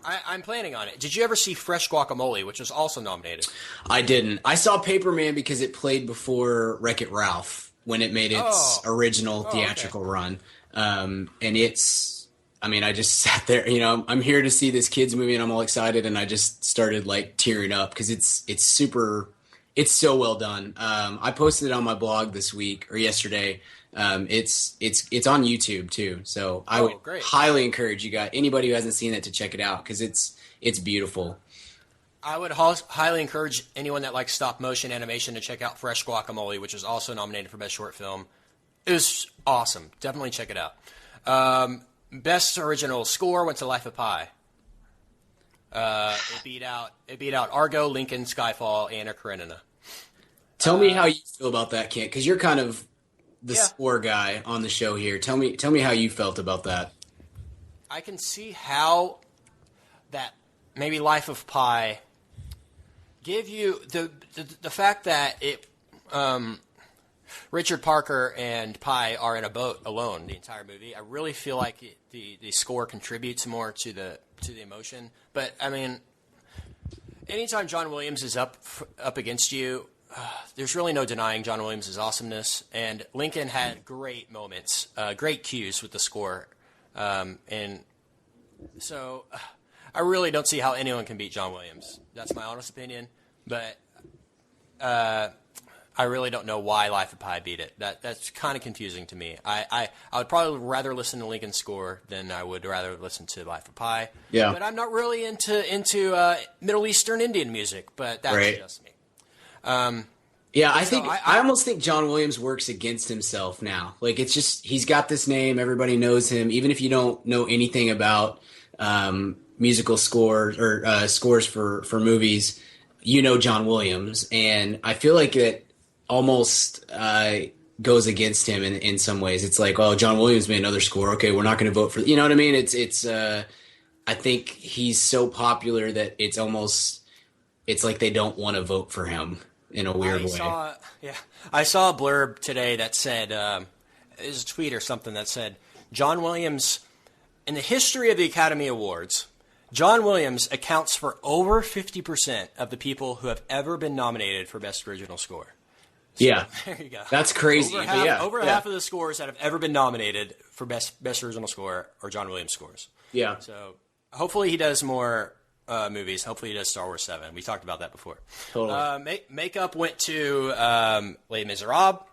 I'm planning on it. Did you ever see Fresh Guacamole, which was also nominated? I didn't. I saw Paperman because it played before Wreck-It Ralph when it made its original theatrical run. And I just sat there, I'm here to see this kids movie and I'm all excited and I just started like tearing up because it's so well done. I posted it on my blog this week or yesterday. It's on YouTube too, so I would highly encourage anybody who hasn't seen it to check it out because it's beautiful. I would highly encourage anyone that likes stop motion animation to check out Fresh Guacamole, which was also nominated for Best Short Film. It was awesome. Definitely check it out. Best Original Score went to Life of Pi. It beat out Argo, Lincoln, Skyfall, Anna Karenina. Tell me how you feel about that, Kent, because you're kind of the score guy on the show here. Tell me how you felt about that. I can see how that maybe Life of Pi give you the fact that it Richard Parker and Pi are in a boat alone the entire movie. I really feel like the score contributes more to the emotion. But I mean, anytime John Williams is up against you, there's really no denying John Williams' awesomeness. And Lincoln had great moments, great cues with the score, and so I really don't see how anyone can beat John Williams. That's my honest opinion, but I really don't know why Life of Pi beat it. That's kind of confusing to me. I would probably rather listen to Lincoln's score than I would rather listen to Life of Pi. Yeah. But I'm not really into Middle Eastern Indian music, but that's just me. I almost think John Williams works against himself now. Like it's just he's got this name, everybody knows him. Even if you don't know anything about musical scores or scores for movies, John Williams, and I feel like it almost goes against him in some ways. It's like, oh, John Williams made another score. Okay, we're not going to vote for. You know what I mean? It's. I think he's so popular that it's like they don't want to vote for him in a weird way. I saw a blurb today that said, it was a tweet or something that said, John Williams, in the history of the Academy Awards, John Williams accounts for over 50% of the people who have ever been nominated for Best Original Score. So, Yeah. there you go. That's crazy. Over half of the scores that have ever been nominated for best original score are John Williams scores. Yeah. So hopefully he does more movies. Hopefully he does Star Wars 7. We talked about that before. Totally. Makeup went to Les Miserables.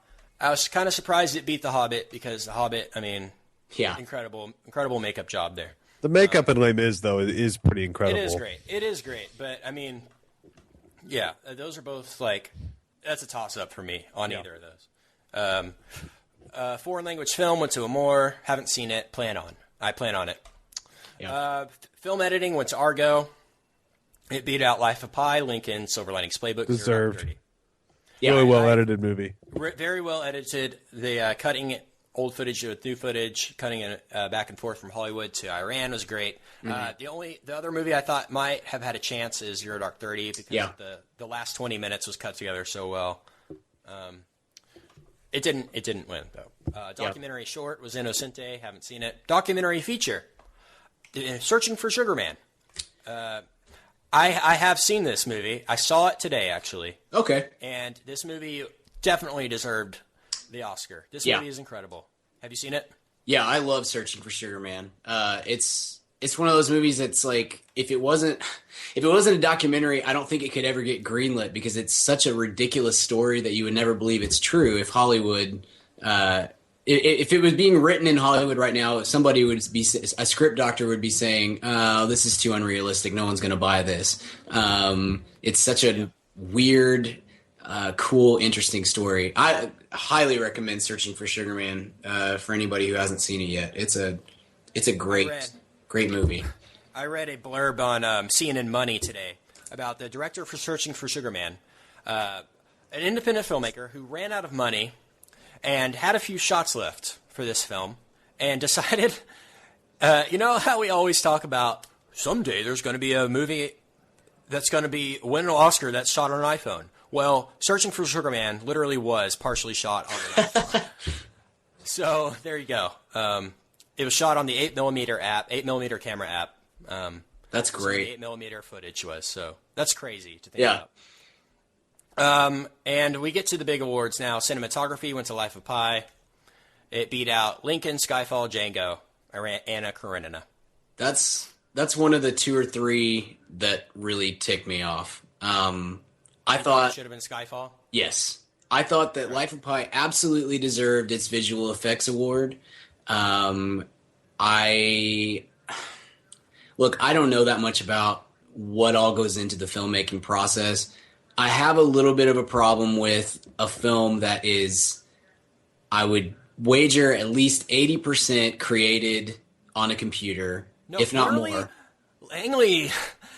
I was kind of surprised it beat The Hobbit because The Hobbit, I mean, incredible makeup job there. The makeup in Les Mis, though, is pretty incredible. It is great. But, I mean, yeah, those are both, like, that's a toss-up for me on either of those. Foreign language film went to Amore. Haven't seen it. I plan on it. Yeah. Film editing went to Argo. It beat out Life of Pi, Lincoln, Silver Linings Playbook. Deserved. Yeah, really well edited movie. Very well edited. The cutting old footage with new footage, cutting it back and forth from Hollywood to Iran was great. The other movie I thought might have had a chance is Zero Dark 30 because the last 20 minutes was cut together so well. It didn't win though. Documentary short was Innocente. Haven't seen it. Documentary feature, Searching for Sugar Man. I have seen this movie. I saw it today, actually. Okay. And this movie definitely deserved the Oscar. This movie is incredible. Have you seen it? Yeah, I love Searching for Sugar Man. It's one of those movies that's like if it wasn't a documentary, I don't think it could ever get greenlit because it's such a ridiculous story that you would never believe it's true if Hollywood. If it was being written in Hollywood right now, somebody would be a script doctor would be saying, "Oh, this is too unrealistic. No one's going to buy this." It's such a weird, cool, interesting story. I highly recommend Searching for Sugar Man for anybody who hasn't seen it yet. It's a great movie. I read a blurb on CNN Money today about the director for Searching for Sugar Man, an independent filmmaker who ran out of money and had a few shots left for this film and decided, you know how we always talk about someday there's going to be a movie that's going to win an Oscar that's shot on an iPhone. Well, Searching for Sugar Man literally was partially shot on an iPhone. So there you go. It was shot on the 8mm camera app. That's great. The 8mm footage was, so that's crazy to think about. And we get to the big awards now. Cinematography went to Life of Pi. It beat out Lincoln, Skyfall, Django, Anna Karenina. That's one of the two or three that really ticked me off. I thought it should have been Skyfall. Yes, I thought that Life of Pi absolutely deserved its visual effects award. I don't know that much about what all goes into the filmmaking process. I have a little bit of a problem with a film that is, I would wager, at least 80% created on a computer, if not more. Langley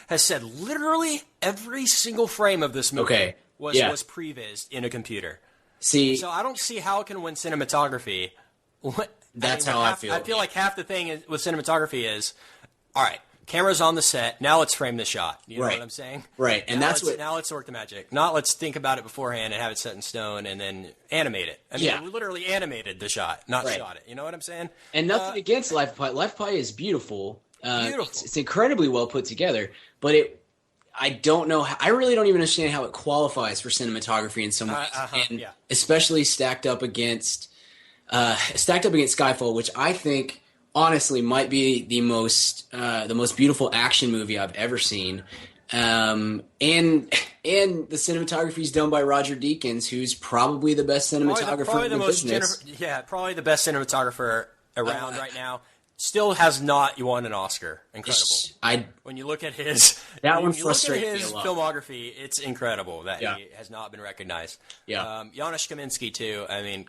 has said literally every single frame of this movie was prevised in a computer. See, so I don't see how it can win cinematography. How I feel. I feel like half the thing with cinematography is, all right, camera's on the set. Now let's frame the shot. You know what I'm saying? Right, and now let's work the magic. Not let's think about it beforehand and have it set in stone and then animate it. I mean, we literally animated the shot, not shot it. You know what I'm saying? And nothing against Life of Pi. Life of Pi is beautiful. It's incredibly well put together, but I don't know. I really don't even understand how it qualifies for cinematography in some ways, especially stacked up against Skyfall, which I think honestly might be the most beautiful action movie I've ever seen. And the cinematography is done by Roger Deakins, who's probably the best cinematographer in the business. Probably the best cinematographer around right now. Still has not won an Oscar. Incredible. When you look at his filmography, it's incredible that he has not been recognized. Yeah. Janusz Kaminski too. I mean,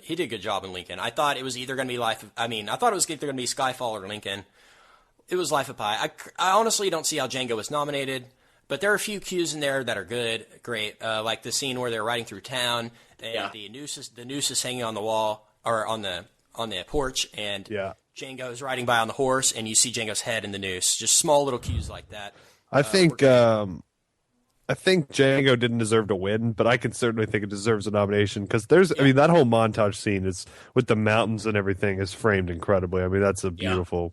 he did a good job in Lincoln. I thought it was either going to be I thought it was either going to be Skyfall or Lincoln. It was Life of Pi. I honestly don't see how Django was nominated, but there are a few cues in there that are great. Like the scene where they're riding through town and the noose is hanging on the wall or on the porch, and Django's riding by on the horse, and you see Django's head in the noose. Just small little cues like that. I think Django didn't deserve to win, but I can certainly think it deserves a nomination because that whole montage scene is with the mountains and everything is framed incredibly. I mean, that's a beautiful,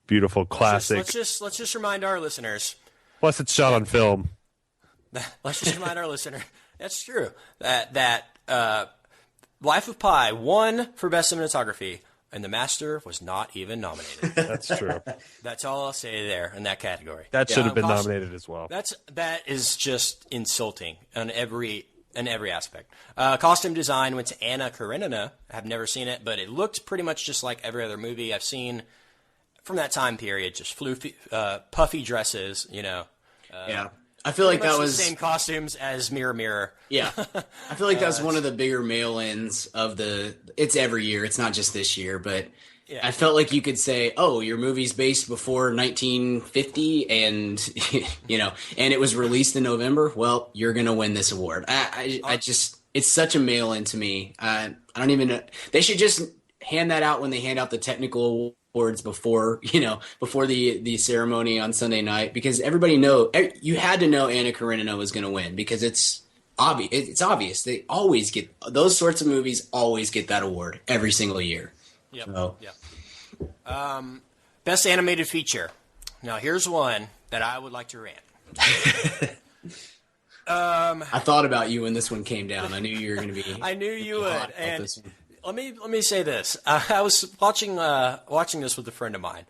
beautiful classic. Let's just remind our listeners. Plus, it's shot on film. Let's just remind our listener. That's true. That Life of Pi won for Best Cinematography, and The Master was not even nominated. That's true. That's all I'll say there in that category. That should have been nominated as well. That is just insulting on every aspect. Costume design went to Anna Karenina. I have never seen it, but it looked pretty much just like every other movie I've seen from that time period. Just floofy, puffy dresses, Yeah. I feel like that was the same costumes as Mirror Mirror. Yeah. I feel like that was one of the bigger mail-ins of it's every year. It's not just this year, but yeah. I felt like you could say, oh, your movie's based before 1950 and, and it was released in November. Well, you're going to win this award. I just, it's such a mail-in to me. I don't even know. They should just hand that out when they hand out the technical awards before the ceremony on Sunday night, because you had to know Anna Karenina was going to win because it's obvious. It's obvious. They always get those sorts of movies. Always get that award every single year. Yep. So. Yep. Best animated feature. Now here's one that I would like to rant. I thought about you when this one came down. I knew you were going to be. I knew you would. And let me say this. I was watching this with a friend of mine,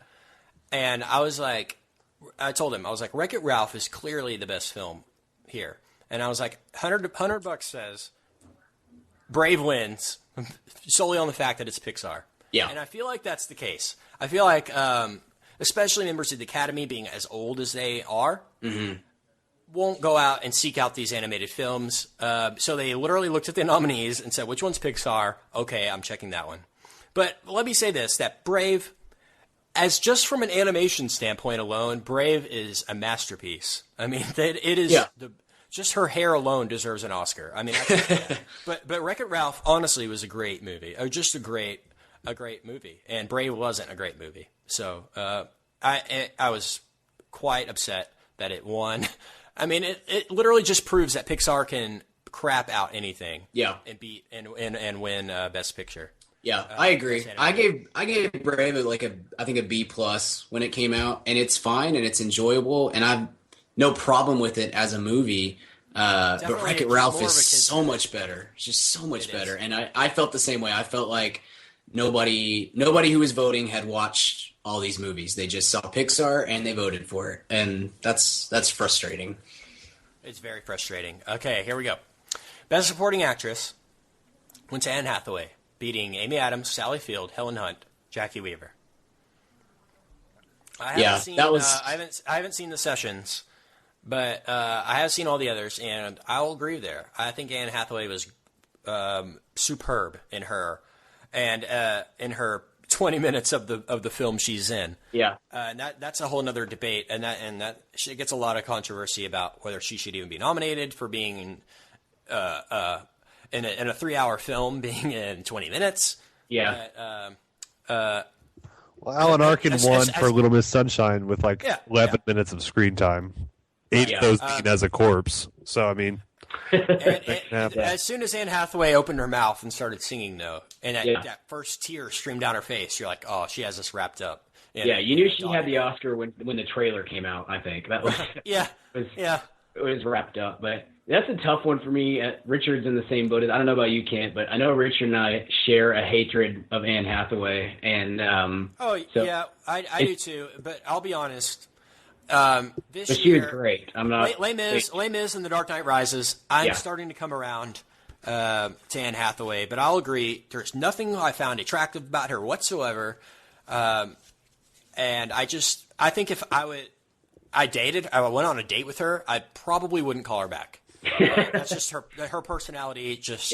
and I told him, Wreck-It Ralph is clearly the best film here, and I was like, $100 says Brave wins solely on the fact that it's Pixar. Yeah, and I feel like that's the case. I feel like, especially members of the Academy being as old as they are. Mm-hmm. Won't go out and seek out these animated films. So they literally looked at the nominees and said, which one's Pixar? Okay, I'm checking that one. But let me say this, that Brave, as just from an animation standpoint alone, Brave is a masterpiece. I mean, it is just her hair alone deserves an Oscar. I mean, but Wreck-It Ralph honestly was a great movie. Just a great movie. And Brave wasn't a great movie. So I was quite upset that it won. I mean, it literally just proves that Pixar can crap out anything. Yeah. And beat and win Best Picture. Yeah, I agree. I gave Brave I think a B+ when it came out, and it's fine and it's enjoyable, and I've no problem with it as a movie. But Wreck-It Ralph is so much better. It's just so much better. And I felt the same way. I felt like nobody who was voting had watched all these movies. They just saw Pixar and they voted for it. And that's frustrating. It's very frustrating. Okay, here we go. Best Supporting Actress went to Anne Hathaway, beating Amy Adams, Sally Field, Helen Hunt, Jackie Weaver. I haven't seen The Sessions, but I have seen all the others, and I'll agree there. I think Anne Hathaway was superb in her, and in her 20 minutes of the film she's in. Yeah. And that's a whole nother debate, and that it gets a lot of controversy about whether she should even be nominated for being in a 3-hour film being in 20 minutes. Yeah. Well, Alan Arkin won for Little Miss Sunshine with 11 minutes of screen time. 8 of those being as a corpse. So, I mean... as soon as Anne Hathaway opened her mouth and started singing, though, and that first tear streamed down her face, you're like, oh, she has this wrapped up. Yeah, you knew she had the Oscar when the trailer came out, I think. That was it was wrapped up. But that's a tough one for me. Richard's in the same boat. I don't know about you, Kent, but I know Richard and I share a hatred of Anne Hathaway. And I do too. But I'll be honest. This but she year, was great. I'm not. Les Mis and The Dark Knight Rises. I'm starting to come around to Anne Hathaway, but I'll agree. There's nothing I found attractive about her whatsoever. And I think if I went on a date with her, I probably wouldn't call her back. That's just her personality. Just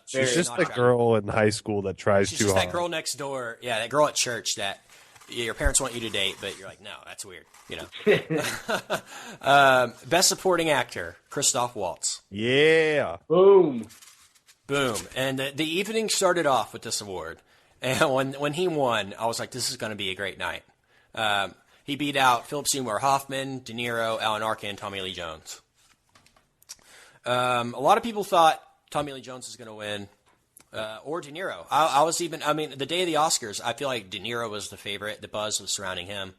she's just the girl in high school that tries too hard. She's just that girl next door. Yeah, that girl at church that your parents want you to date, but you're like, no, that's weird. Best Supporting Actor, Christoph Waltz. Yeah. Boom. And the evening started off with this award. And when he won, I was like, this is going to be a great night. He beat out Philip Seymour Hoffman, De Niro, Alan Arkin, and Tommy Lee Jones. A lot of people thought Tommy Lee Jones was going to win. Or De Niro. The day of the Oscars, I feel like De Niro was the favorite. The buzz was surrounding him.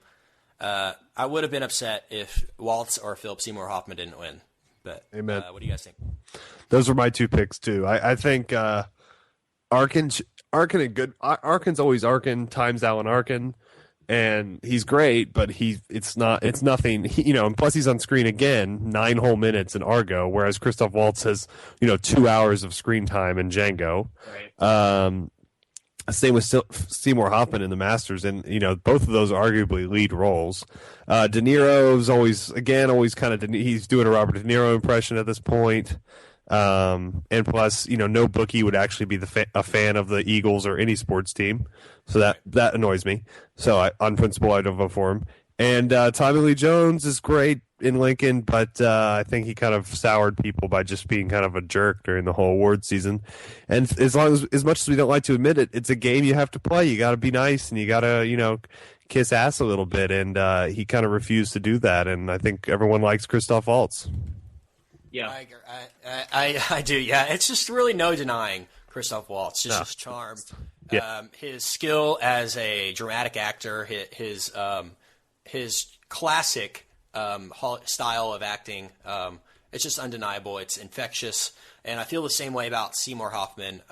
I would have been upset if Waltz or Philip Seymour Hoffman didn't win. But Amen. What do you guys think? Those were my two picks too. I think Arkin's always Arkin times Alan Arkin, and he's great, but it's nothing. And plus he's on screen again 9 whole minutes in Argo, whereas Christoph Waltz has 2 hours of screen time in Django. Right. Same with Seymour Hoffman in The Masters, and both of those are arguably lead roles. De Niro's always kind of he's doing a Robert De Niro impression at this point. And plus, no bookie would actually be a fan of the Eagles or any sports team, so that annoys me. So on principle, I don't vote for him. And Tommy Lee Jones is great in Lincoln, but I think he kind of soured people by just being kind of a jerk during the whole award season. And as much as we don't like to admit it, it's a game you have to play. You got to be nice, and you got to kiss ass a little bit. And he kind of refused to do that. And I think everyone likes Christoph Waltz. Yeah, I do. Yeah, it's just really no denying Christoph Waltz. Just his charm, his skill as a dramatic actor, his classic style of acting. It's just undeniable. It's infectious, and I feel the same way about Seymour Hoffman.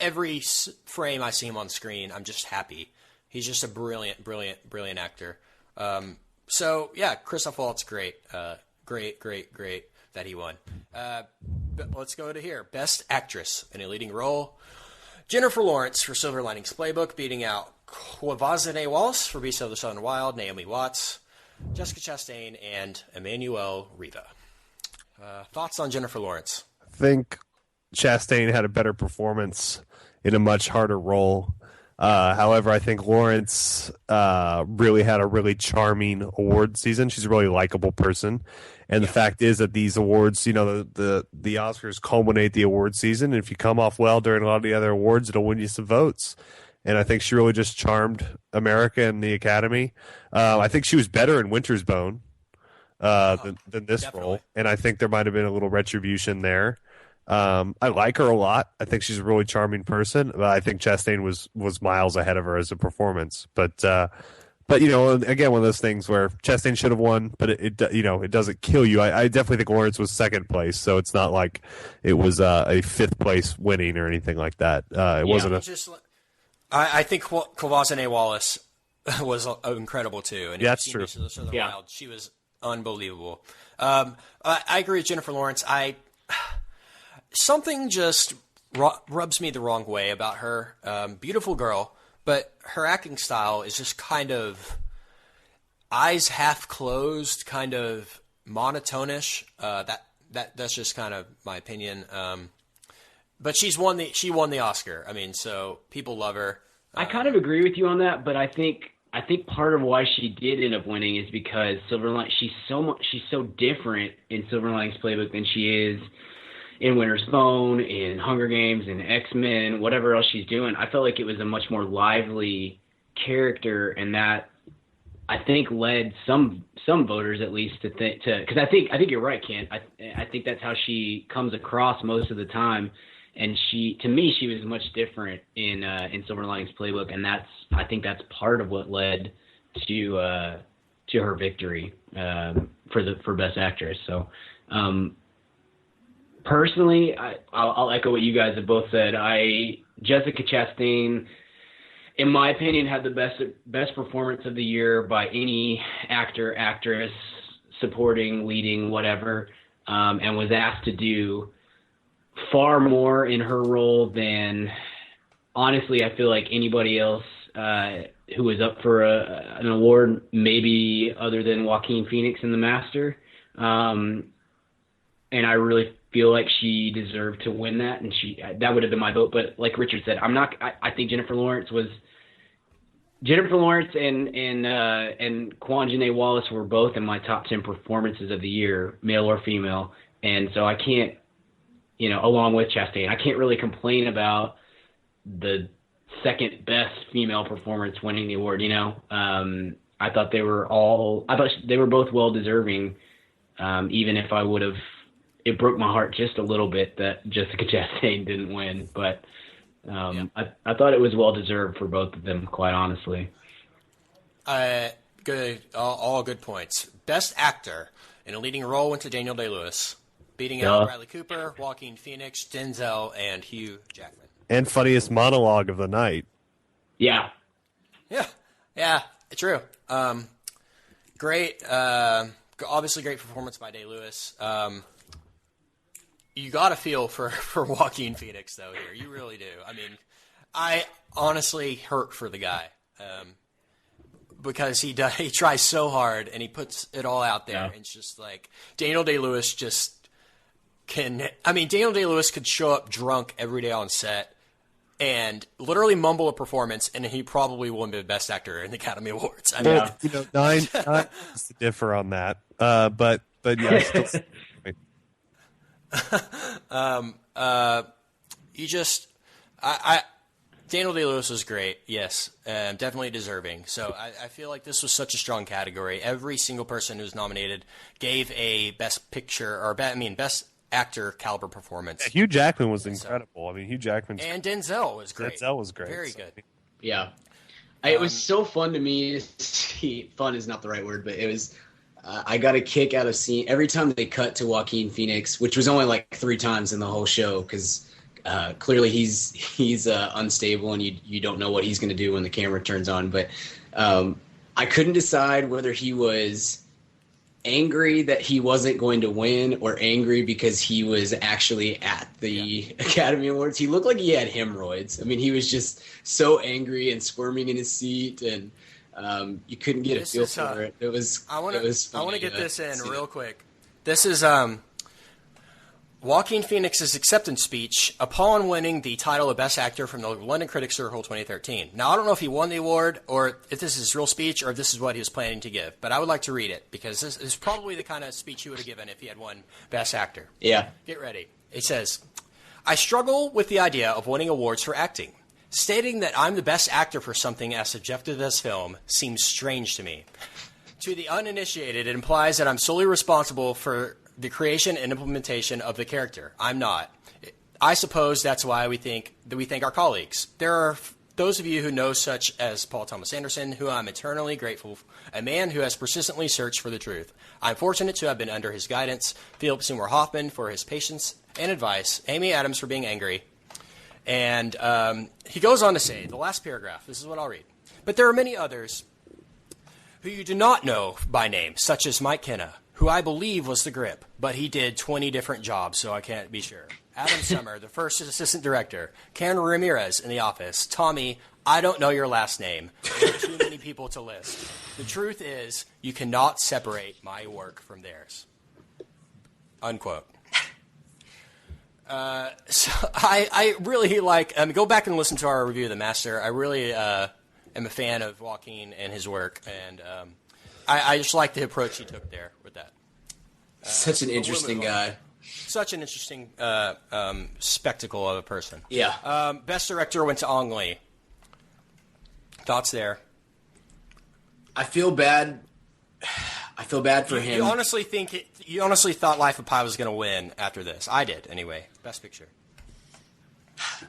Every frame I see him on screen, I'm just happy. He's just a brilliant actor. So yeah, Christoph Waltz, great. Great that he won. But let's go to here. Best Actress in a Leading Role. Jennifer Lawrence for Silver Linings Playbook, beating out Kwazine Wallace for Beasts of the Southern Wild, Naomi Watts, Jessica Chastain, and Emmanuel Riva. Thoughts on Jennifer Lawrence? I think Chastain had a better performance in a much harder role. However, I think Lawrence really had a really charming award season. She's a really likable person. And the fact is that these awards, the Oscars culminate the award season. And if you come off well during a lot of the other awards, it'll win you some votes. And I think she really just charmed America and the Academy. I think she was better in Winter's Bone than this role. And I think there might have been a little retribution there. I like her a lot. I think she's a really charming person. But I think Chastain was miles ahead of her as a performance. But again, one of those things where Chastain should have won, but it doesn't kill you. I definitely think Lawrence was second place, so it's not like it was a fifth place winning or anything like that. It wasn't I think Kwazine Wallace was incredible too. And that's true. Wild, she was unbelievable. I agree with Jennifer Lawrence. Something just rubs me the wrong way about her. Beautiful girl, but her acting style is just kind of eyes half closed, kind of monotonish. That's just kind of my opinion. But she won the Oscar. I mean, so people love her. I kind of agree with you on that, but I think part of why she did end up winning is because she's so different in Silver Linings Playbook than she is in Winter's Bone, in Hunger Games, in X-Men, whatever else she's doing. I felt like it was a much more lively character, and that I think led some voters at least to because I think you're right, Kent. I think that's how she comes across most of the time, and to me she was much different in Silver Linings Playbook, and I think that's part of what led to her victory for Best Actress. So. Personally, I'll echo what you guys have both said. Jessica Chastain, in my opinion, had the best performance of the year by any actor, actress, supporting, leading, whatever, and was asked to do far more in her role than, honestly, I feel like anybody else who was up for an award, maybe other than Joaquin Phoenix in The Master. And I really feel like she deserved to win that, and that would have been my vote. But like Richard said, I think Jennifer Lawrence and Kwangene Wallace were both in my top 10 performances of the year, male or female. And so I can't, along with Chastain, I can't really complain about the second best female performance winning the award. I thought they were both well deserving. Even if it broke my heart just a little bit that Jessica Chastain didn't win, but I thought it was well deserved for both of them, quite honestly. Good, all good points. Best Actor in a Leading Role went to Daniel Day-Lewis. beating out Bradley Cooper, Joaquin Phoenix, Denzel, and Hugh Jackman. And funniest monologue of the night. Yeah. Yeah, true. Great, obviously great performance by Day-Lewis. You got to feel for Joaquin Phoenix, though, here. You really do. I mean, I honestly hurt for the guy because he tries so hard and he puts it all out there. And it's just like Daniel Day-Lewis Daniel Day-Lewis could show up drunk every day on set and literally mumble a performance, and he probably won the Best Actor in the Academy Awards. I mean, nine is to differ on that, but yeah, still. Daniel Day-Lewis was great. Yes, definitely deserving. So I feel like this was such a strong category. Every single person who was nominated gave a Best Picture Best Actor caliber performance. Yeah, Hugh Jackman was incredible. I mean, Hugh Jackman and Denzel was great. Denzel was great. Very good. Yeah. It was so fun to me. Fun is not the right word, but it was. I got a kick out of seeing every time they cut to Joaquin Phoenix, which was only like 3 times in the whole show because clearly he's unstable and you don't know what he's going to do when the camera turns on. But I couldn't decide whether he was angry that he wasn't going to win or angry because he was actually at the Academy Awards. He looked like he had hemorrhoids. I mean, he was just so angry and squirming in his seat, and you couldn't get a feel for it. It was. I want to get this in real quick. This is Joaquin Phoenix's acceptance speech upon winning the title of Best Actor from the London Critics Circle 2013. Now, I don't know if he won the award or if this is his real speech or if this is what he was planning to give, but I would like to read it because this is probably the kind of speech he would have given if he had won Best Actor. Yeah. Get ready. It says, I struggle with the idea of winning awards for acting. Stating that I'm the best actor for something as subjective as film seems strange to me. To the uninitiated, it implies that I'm solely responsible for the creation and implementation of the character. I'm not. I suppose that's why we thank our colleagues. There are those of you who know, such as Paul Thomas Anderson, who I'm eternally grateful for, a man who has persistently searched for the truth. I'm fortunate to have been under his guidance, Philip Seymour Hoffman for his patience and advice, Amy Adams for being angry. And he goes on to say, the last paragraph, this is what I'll read. But there are many others who you do not know by name, such as Mike Kenna, who I believe was the grip, but he did 20 different jobs, so I can't be sure. Adam Summer, the first assistant director. Karen Ramirez in The Office. Tommy, I don't know your last name. There are too many people to list. The truth is, you cannot separate my work from theirs. Unquote. So I really like, go back and listen to our review of The Master. I really am a fan of Joaquin and his work, and I just like the approach he took there with that. Such an interesting guy. Such an interesting spectacle of a person. Yeah. Best director went to Ong Lee. Thoughts there? I feel bad. I feel bad for him. You honestly thought Life of Pi was going to win after this? I did, anyway. Best Picture.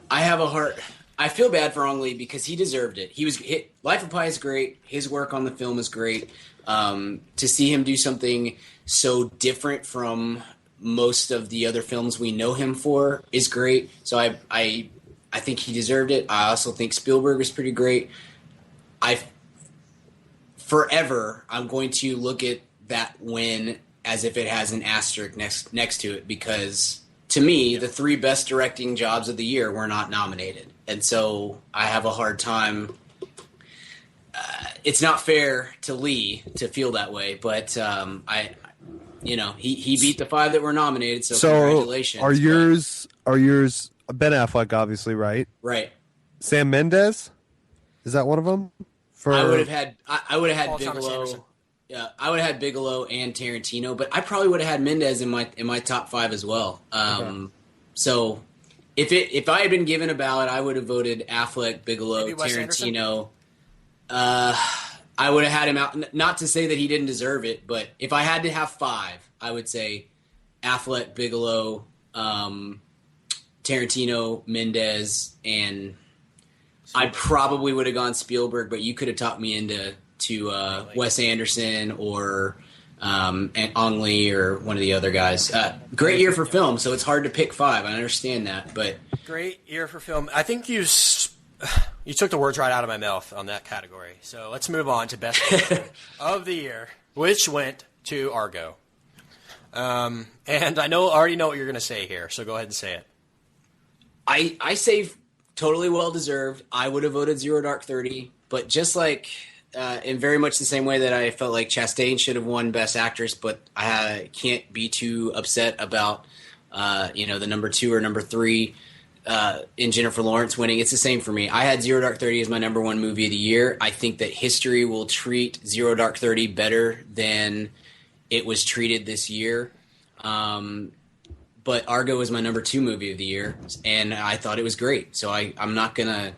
I have a heart. I feel bad for Ong Lee because he deserved it. Life of Pi is great. His work on the film is great. To see him do something so different from most of the other films we know him for is great. So I think he deserved it. I also think Spielberg was pretty great. Forever, I'm going to look at that win as if it has an asterisk next to it because, to me, the 3 best directing jobs of the year were not nominated. And so I have a hard time. It's not fair to Lee to feel that way, but he beat the 5 that were nominated, so congratulations. Are yours Ben Affleck, obviously, right? Right. Sam Mendes? Is that one of them? I would have had Paul Bigelow. Yeah, I would have had Bigelow and Tarantino, but I probably would have had Mendes in my top 5 as well. Okay. So if I had been given a ballot, I would have voted Affleck, Bigelow, Tarantino. I would have had him out. Not to say that he didn't deserve it, but if I had to have 5, I would say Affleck, Bigelow, Tarantino, Mendes, and I probably would have gone Spielberg, but you could have talked me into Wes Anderson or and Ong Lee or one of the other guys. Great year for film, so it's hard to pick 5. I understand that, but Great year for film. I think you took the words right out of my mouth on that category. So let's move on to best picture of the year, which went to Argo. And I already know what you're going to say here, so go ahead and say it. I say totally well deserved. I would have voted Zero Dark 30, but just like in very much the same way that I felt like Chastain should have won Best Actress, but I can't be too upset about the number 2 or number 3 in Jennifer Lawrence winning. It's the same for me. I had Zero Dark 30 as my number 1 movie of the year. I think that history will treat Zero Dark 30 better than it was treated this year. But Argo was my number 2 movie of the year, and I thought it was great. So I'm not gonna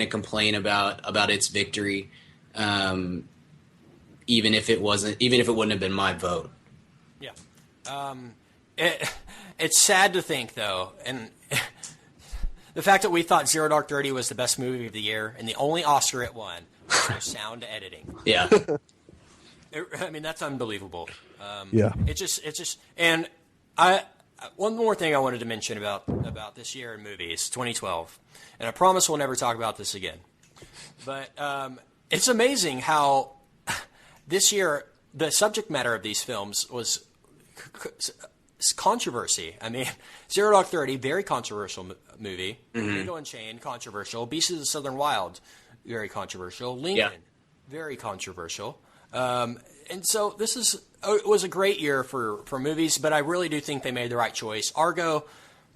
complain about its victory, even if it wouldn't have been my vote. Yeah. It's sad to think, though, and the fact that we thought Zero Dark 30 was the best movie of the year and the only Oscar it won was for sound editing. Yeah. That's unbelievable. Yeah. It's just, and one more thing I wanted to mention about this year in movies, 2012, and I promise we'll never talk about this again. But it's amazing how this year the subject matter of these films was controversy. Zero Dark 30, very controversial movie. Django Unchained, controversial. Beasts of the Southern Wild, very controversial. Lincoln, very controversial. And so it was a great year for movies, but I really do think they made the right choice. Argo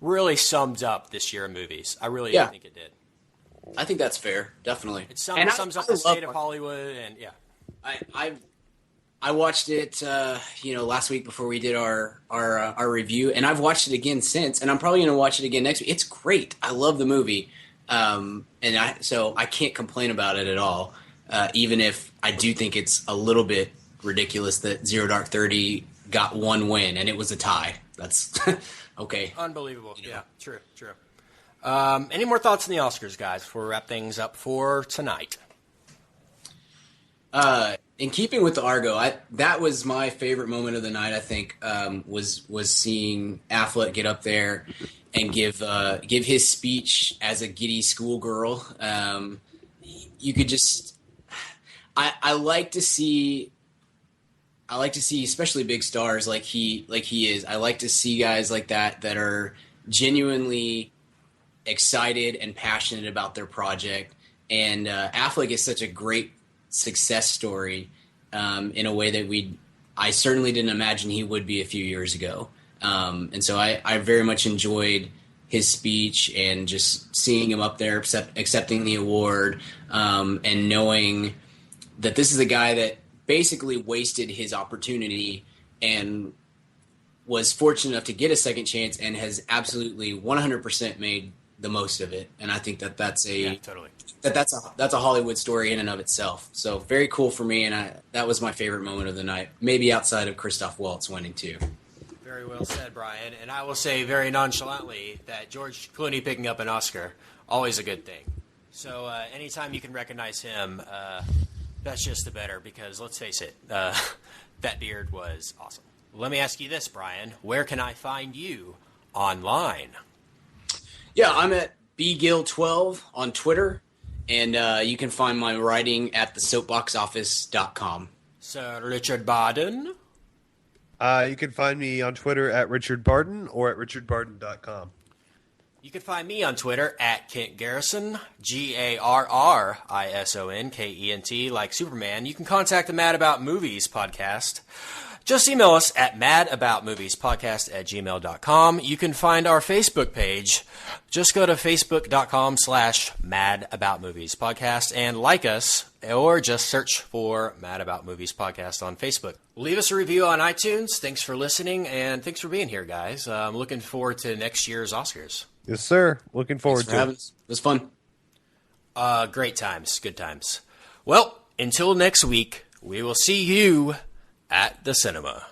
really summed up this year of movies. I really do think it did. I think that's fair, definitely. It sums up the state of Hollywood, and I watched it, last week before we did our review, and I've watched it again since, and I'm probably going to watch it again next week. It's great. I love the movie, so I can't complain about it at all. Even if I do think it's a little bit ridiculous that Zero Dark 30 got 1 win and it was a tie. That's okay. Unbelievable. Yeah, true. Any more thoughts on the Oscars, guys, before we wrap things up for tonight? In keeping with the Argo, that was my favorite moment of the night. I think was seeing Affleck get up there and give his speech as a giddy schoolgirl. You could just, I like to see, especially big stars like he is. I like to see guys like that are genuinely excited and passionate about their project. And Affleck is such a great success story in a way that I certainly didn't imagine he would be a few years ago. And so I very much enjoyed his speech and just seeing him up there accepting the award, and knowing that this is a guy that basically wasted his opportunity and was fortunate enough to get a second chance and has absolutely 100% made the most of it. And I think that's totally. That's a Hollywood story in and of itself. So very cool for me, and that was my favorite moment of the night, maybe outside of Christoph Waltz winning too. Very well said, Brian. And I will say very nonchalantly that George Clooney picking up an Oscar, always a good thing. So anytime you can recognize him, that's just the better, because let's face it, that beard was awesome. Let me ask you this, Brian. Where can I find you online? Yeah, I'm at bgill12 on Twitter, and you can find my writing at thesoapboxoffice.com. Sir Richard Barden? You can find me on Twitter at Richard Barden or at richardbarden.com. You can find me on Twitter at Kent Garrison, GarrisonKent, like Superman. You can contact the Mad About Movies podcast. Just email us at madaboutmoviespodcast@gmail.com. You can find our Facebook page. Just go to facebook.com/madaboutmoviespodcast and like us, or just search for Mad About Movies Podcast on Facebook. Leave us a review on iTunes. Thanks for listening, and thanks for being here, guys. I'm looking forward to next year's Oscars. Yes, sir. Looking forward to it. It was fun. Great times. Good times. Well, until next week, we will see you at the cinema.